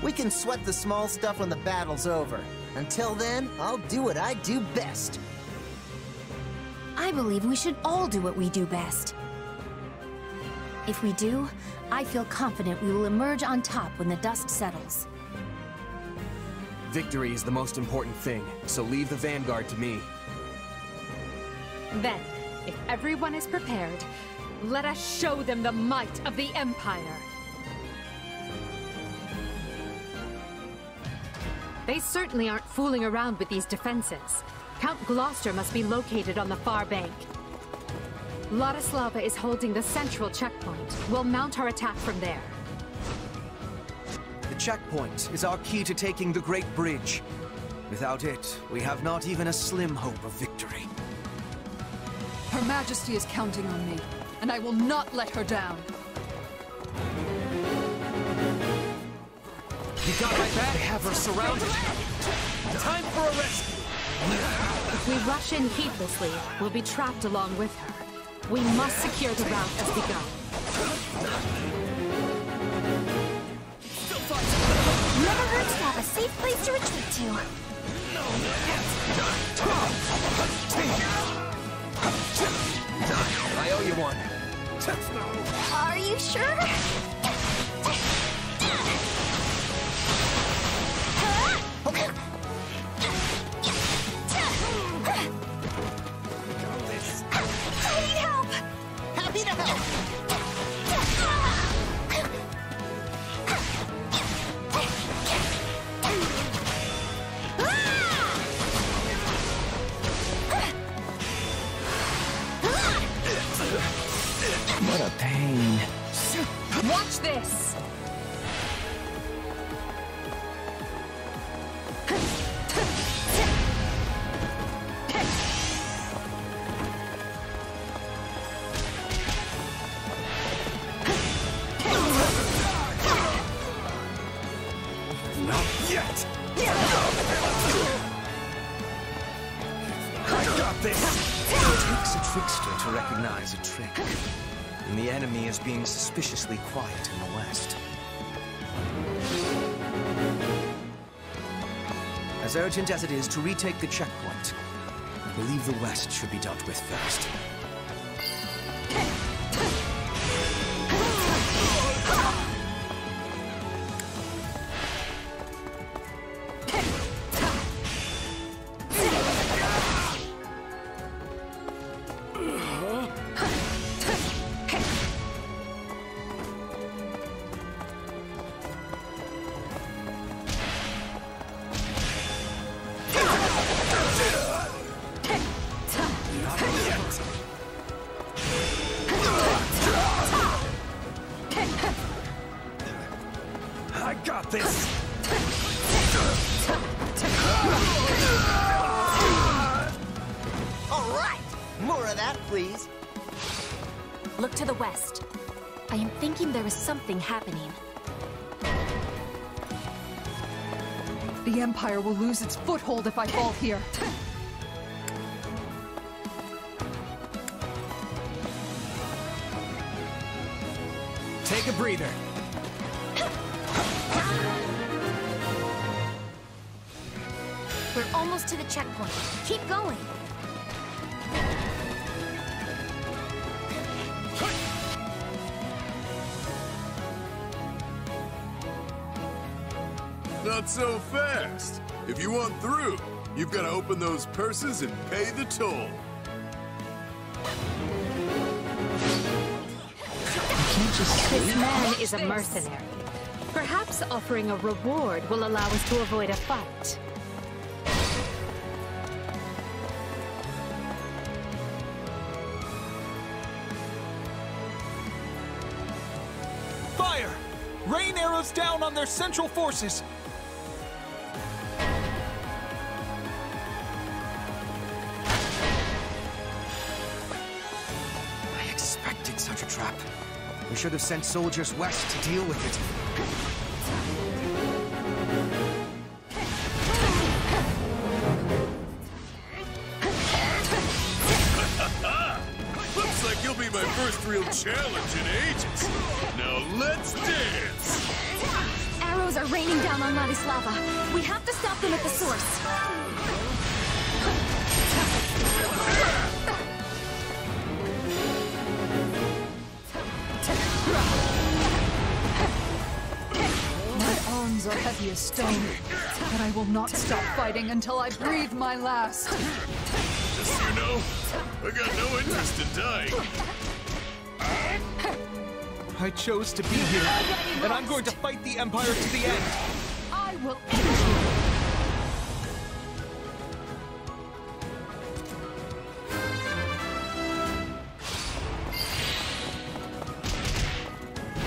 We can sweat the small stuff when the battle's over. Until then, I'll do what I do best. I believe we should all do what we do best. If we do, I feel confident we will emerge on top when the dust settles. Victory is the most important thing, so leave the vanguard to me. Then, if everyone is prepared, let us show them the might of the Empire. They certainly aren't fooling around with these defenses. Count Gloucester must be located on the far bank. Ladislava is holding the central checkpoint. We'll mount our attack from there. The checkpoint is our key to taking the Great Bridge. Without it, we have not even a slim hope of victory. Her Majesty is counting on me, and I will not let her down. You got my back? They have her surrounded. Time for a rescue. If we rush in heedlessly, we'll be trapped along with her. We must secure the route as we go. Never hurts to have a safe place to retreat to. I owe you one. Are you sure? I need help! Happy to help! What a pain. Watch this! Not yet! I got this! It takes a trickster to recognize a trick. And the enemy is being suspiciously quiet in the west. As urgent as it is to retake the checkpoint, I believe the west should be dealt with first. I got this! All right! More of that, please. Look to the west. I am thinking there is something happening. The Empire will lose its foothold if I fall here. Take a breather. We're almost to the checkpoint. Keep going. Not so fast. If you want through, you've got to open those purses and pay the toll. This man is a mercenary. Perhaps offering a reward will allow us to avoid a fight. Fire! Rain arrows down on their central forces! I expected such a trap. We should have sent soldiers west to deal with it. Looks like you'll be my first real challenge in ages. Now let's dance! Arrows are raining down on Ladislava. We have to stop them at the source. My arms are heavy as stone, but I will not stop fighting until I breathe my last. Just so you know, I got no interest in dying. I chose to be here, and I'm going to fight the Empire to the end. I will end you.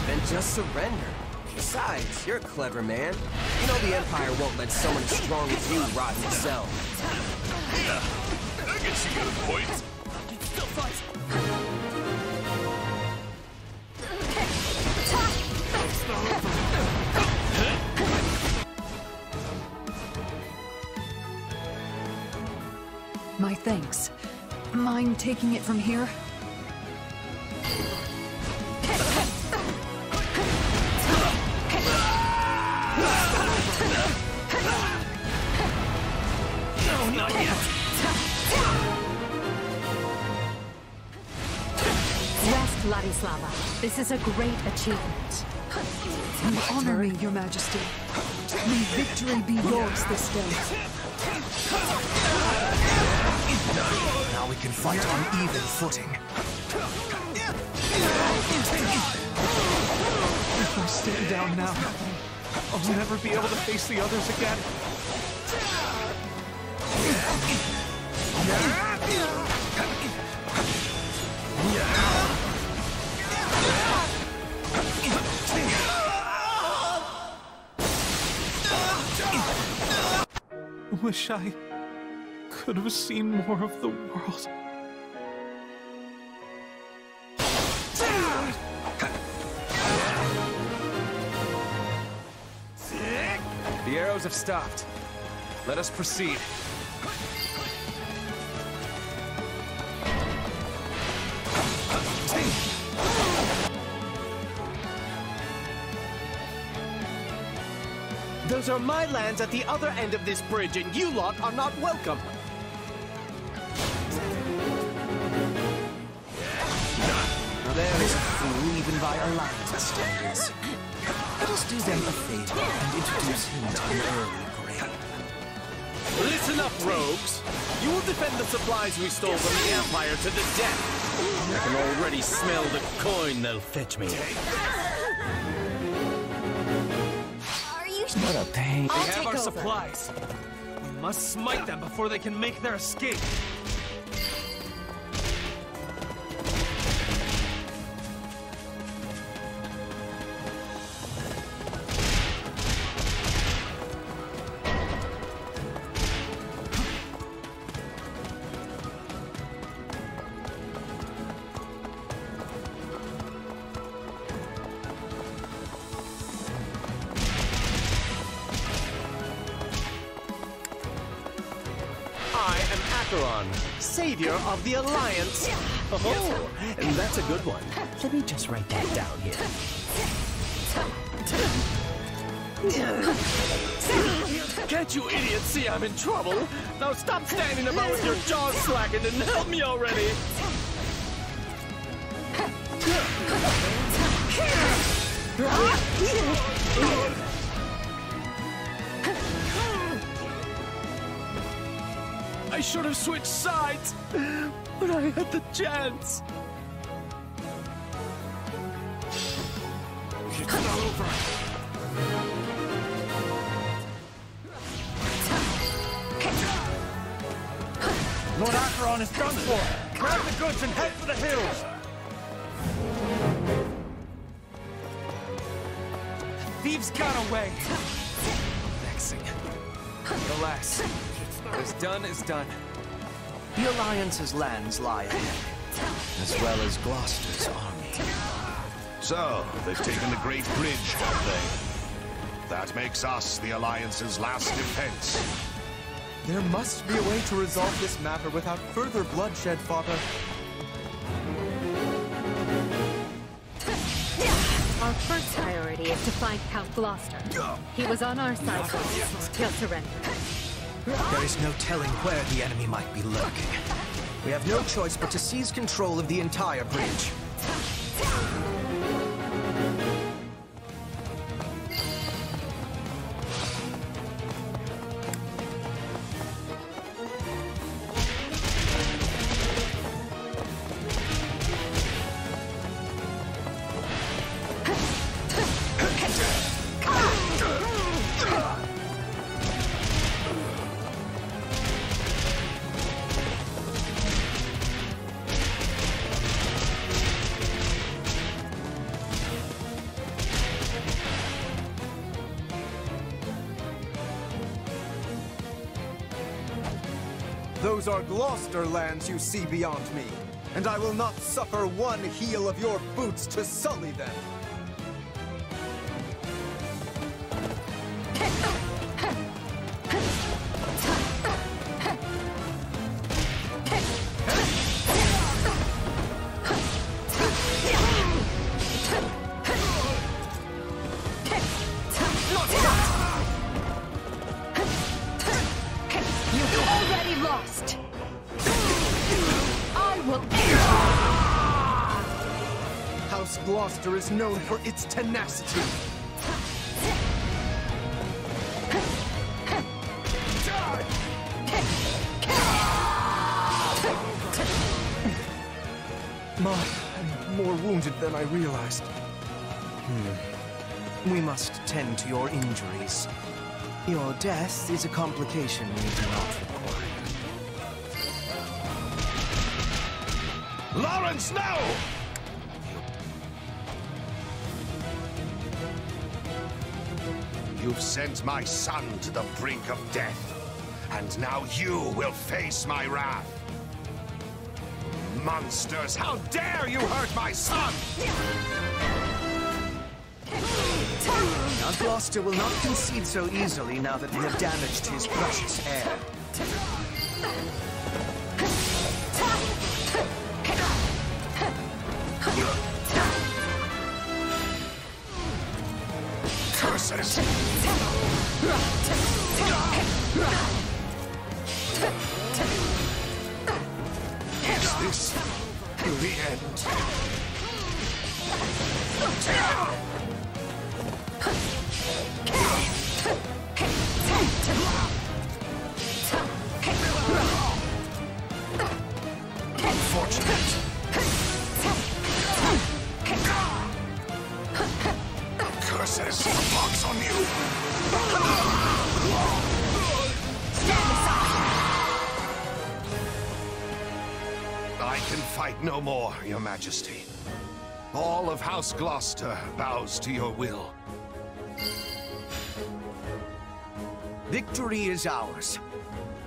Then just surrender. Besides, you're a clever man. You know the Empire won't let someone as strong as you rot in the cell. Yeah, I guess you got a point. Still fight. My thanks. Mind taking it from here? No, not yet. Rest, Ladislava. This is a great achievement. You honor me, Your Majesty. May victory be yours this day. Now we can fight on even footing. If I stand down now, I'll never be able to face the others again. Wish I could have seen more of the world. The arrows have stopped. Let us proceed. Those are my lands at the other end of this bridge, and you lot are not welcome. Now there is a fool even by our lands standards. Let us do them a favor and introduce him to an early grave. Listen up, rogues. You will defend the supplies we stole from the Empire to the death. I can already smell the coin they'll fetch me. What a pain. They have our supplies. We must smite them before they can make their escape. Savior of the Alliance. Oh, and that's a good one. Let me just write that down here. Can't you idiots see I'm in trouble? Now stop standing about with your jaws slackened and help me already! I should have switched sides, but I had the chance. It's not over. Lord Acheron is done for. Grab the goods and head for the hills. Thieves got away. Vexing. Alas. What is done is done. The Alliance's lands lie ahead, as well as Gloucester's army. So, they've taken the Great Bridge, have they? That makes us the Alliance's last defense. There must be a way to resolve this matter without further bloodshed, Father. Our first priority is to find Count Gloucester. He was on our side once. He'll surrender. There is no telling where the enemy might be lurking. We have no choice but to seize control of the entire bridge. Those are Gloucester lands you see beyond me, and I will not suffer one heel of your boots to sully them. House Gloucester is known for its tenacity. I'm more wounded than I realized. We must tend to your injuries. Your death is a complication we do not require. Lawrence, no! You've sent my son to the brink of death, and now you will face my wrath. Monsters, how dare you hurt my son! Now Gloucester will not concede so easily now that we have damaged his precious heir. Curses! Is this the end? Unfortunate. Curses, the pox on you! Stand aside! I can fight no more, Your Majesty. All of House Gloucester bows to your will. Victory is ours.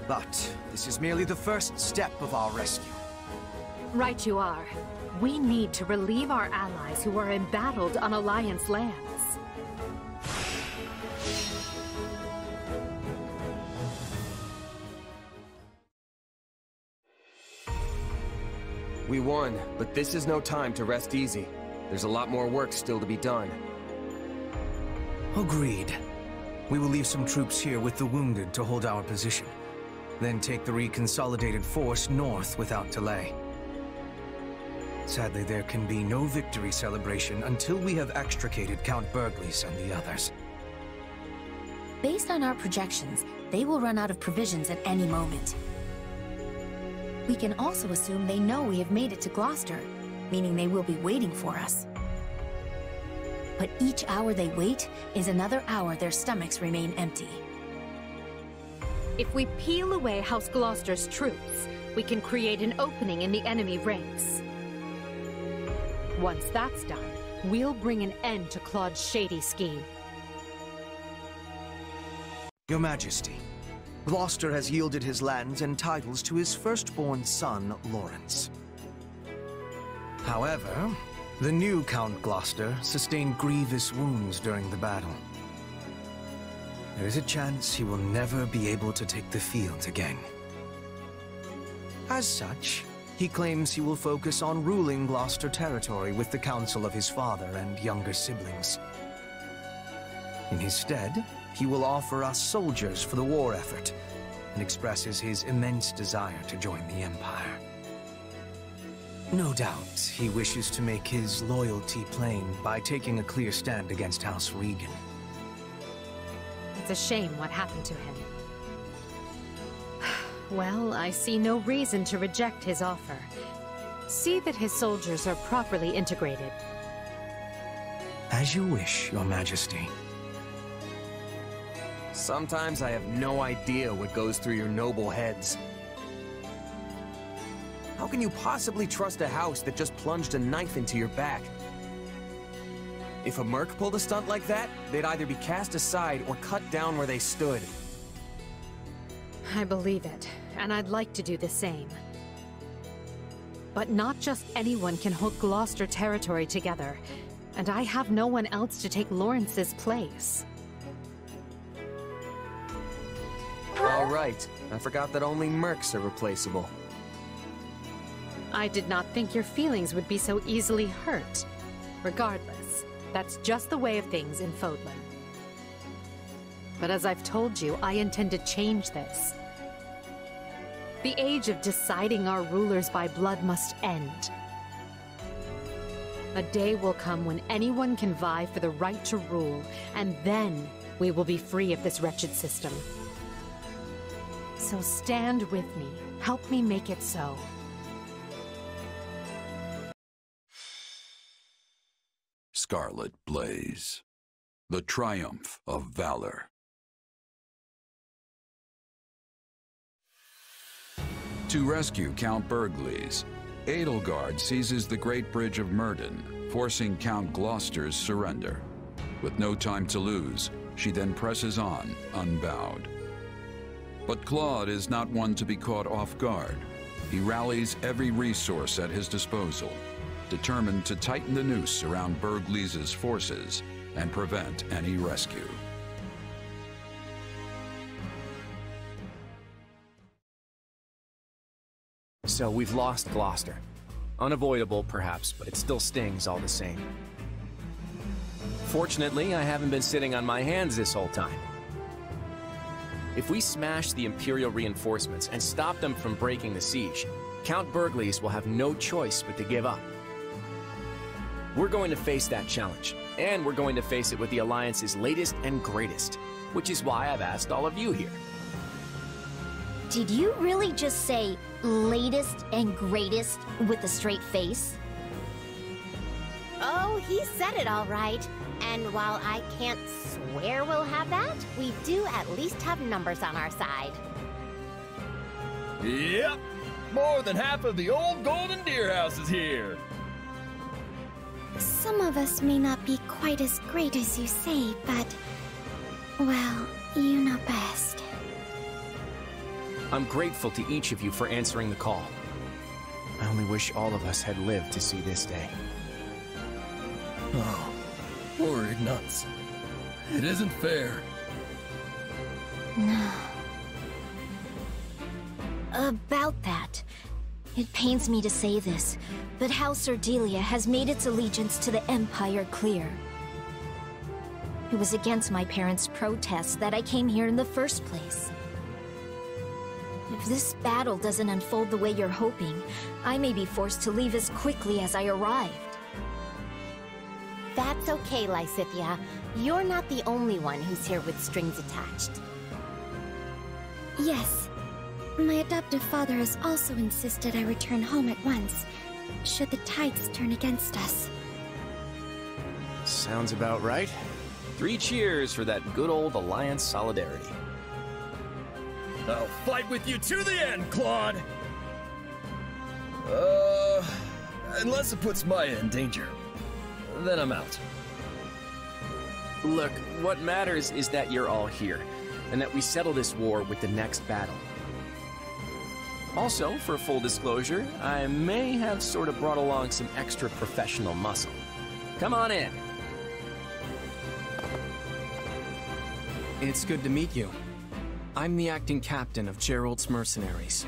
But this is merely the first step of our rescue. Right you are. We need to relieve our allies who are embattled on Alliance lands. We won, but this is no time to rest easy. There's a lot more work still to be done. Agreed. We will leave some troops here with the wounded to hold our position. Then take the reconsolidated force north without delay. Sadly, there can be no victory celebration until we have extricated Count Burgleys and the others. Based on our projections, they will run out of provisions at any moment. We can also assume they know we have made it to Gloucester, meaning they will be waiting for us. But each hour they wait is another hour their stomachs remain empty. If we peel away House Gloucester's troops, we can create an opening in the enemy ranks. Once that's done, we'll bring an end to Claude's shady scheme. Your Majesty, Gloucester has yielded his lands and titles to his firstborn son, Lawrence. However, the new Count Gloucester sustained grievous wounds during the battle. There is a chance he will never be able to take the field again. As such, he claims he will focus on ruling Gloucester territory with the counsel of his father and younger siblings. In his stead, he will offer us soldiers for the war effort, and expresses his immense desire to join the Empire. No doubt, he wishes to make his loyalty plain by taking a clear stand against House Regan. It's a shame what happened to him. Well, I see no reason to reject his offer. See that his soldiers are properly integrated. As you wish, Your Majesty. Sometimes I have no idea what goes through your noble heads. How can you possibly trust a house that just plunged a knife into your back? If a merc pulled a stunt like that, they'd either be cast aside or cut down where they stood. I believe it. and I'd like to do the same. But not just anyone can hold Gloucester territory together, and I have no one else to take Lawrence's place. All right. I forgot that only mercs are replaceable. I did not think your feelings would be so easily hurt. Regardless, that's just the way of things in Fodlan. But as I've told you, I intend to change this. The age of deciding our rulers by blood must end. A day will come when anyone can vie for the right to rule, and then we will be free of this wretched system. So stand with me. Help me make it so. Scarlet Blaze. The triumph of valor. To rescue Count Burgleys, Edelgard seizes the Great Bridge of Myrden, forcing Count Gloucester's surrender. With no time to lose, she then presses on, unbowed. But Claude is not one to be caught off guard. He rallies every resource at his disposal, determined to tighten the noose around Burgleys' forces and prevent any rescue. So we've lost Gloucester. Unavoidable, perhaps, but it still stings all the same. Fortunately, I haven't been sitting on my hands this whole time. If we smash the Imperial reinforcements and stop them from breaking the siege, Count Burgleys will have no choice but to give up. We're going to face that challenge, and we're going to face it with the Alliance's latest and greatest, which is why I've asked all of you here. Did you really just say latest and greatest with a straight face? Oh, he said it all right. And while I can't swear we'll have that, we do at least have numbers on our side. Yep, more than half of the old Golden Deer House is here. Some of us may not be quite as great as you say, but... well, you know best. I'm grateful to each of you for answering the call. I only wish all of us had lived to see this day. Oh, poor Ignatz. It isn't fair. No. About that, it pains me to say this, but House Ardelia has made its allegiance to the Empire clear. It was against my parents' protests that I came here in the first place. If this battle doesn't unfold the way you're hoping, I may be forced to leave as quickly as I arrived. That's okay, Lysithia. You're not the only one who's here with strings attached. Yes. My adoptive father has also insisted I return home at once, should the tides turn against us. Sounds about right. 3 cheers for that good old Alliance solidarity. I'll fight with you to the end, Claude! Unless it puts Maya in danger. Then I'm out. Look, what matters is that you're all here, and that we settle this war with the next battle. Also, for full disclosure, I may have sort of brought along some extra professional muscle. Come on in. It's good to meet you. I'm the acting captain of Gerald's mercenaries.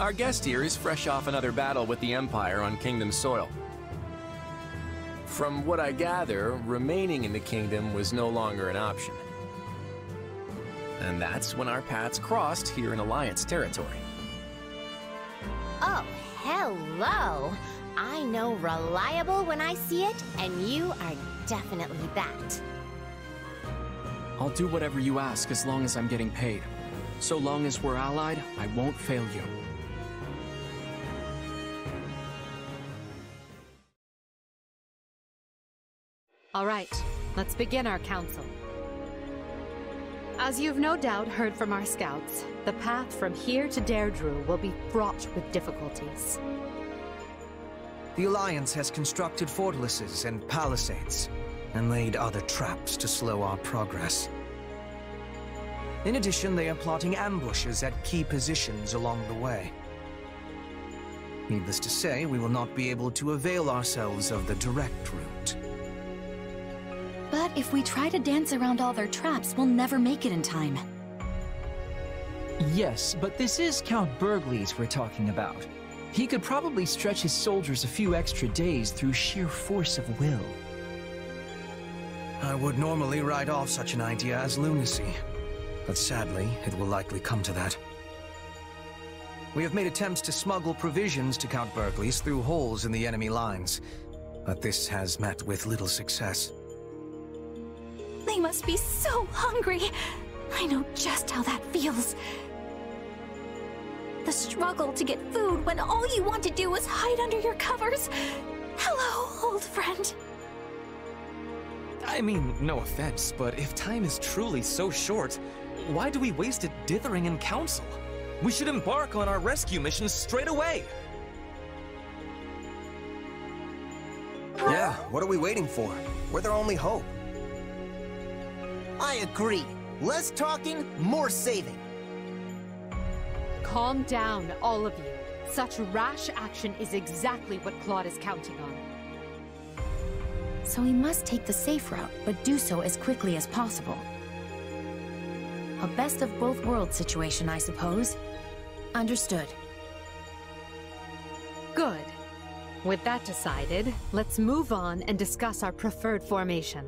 Our guest here is fresh off another battle with the Empire on Kingdom soil. From what I gather, remaining in the Kingdom was no longer an option. And that's when our paths crossed here in Alliance territory. Oh, hello! I know reliable when I see it, and you are definitely that. I'll do whatever you ask as long as I'm getting paid. So long as we're allied, I won't fail you. All right, let's begin our council. As you've no doubt heard from our scouts, the path from here to Deirdre will be fraught with difficulties. The Alliance has constructed fortresses and palisades, and laid other traps to slow our progress. In addition, they are plotting ambushes at key positions along the way. Needless to say, we will not be able to avail ourselves of the direct route. But if we try to dance around all their traps, we'll never make it in time. Yes, but this is Count Bergley's we're talking about. He could probably stretch his soldiers a few extra days through sheer force of will. I would normally write off such an idea as lunacy, but sadly, it will likely come to that. We have made attempts to smuggle provisions to Count Bergley's through holes in the enemy lines, but this has met with little success. They must be so hungry. I know just how that feels. The struggle to get food when all you want to do is hide under your covers. Hello, old friend. I mean, no offense, but if time is truly so short, why do we waste it dithering in council? We should embark on our rescue mission straight away! Yeah, what are we waiting for? We're their only hope. I agree. Less talking, more saving. Calm down, all of you. Such rash action is exactly what Claude is counting on. So we must take the safe route, but do so as quickly as possible. A best of both worlds situation, I suppose. Understood. Good. With that decided, let's move on and discuss our preferred formation.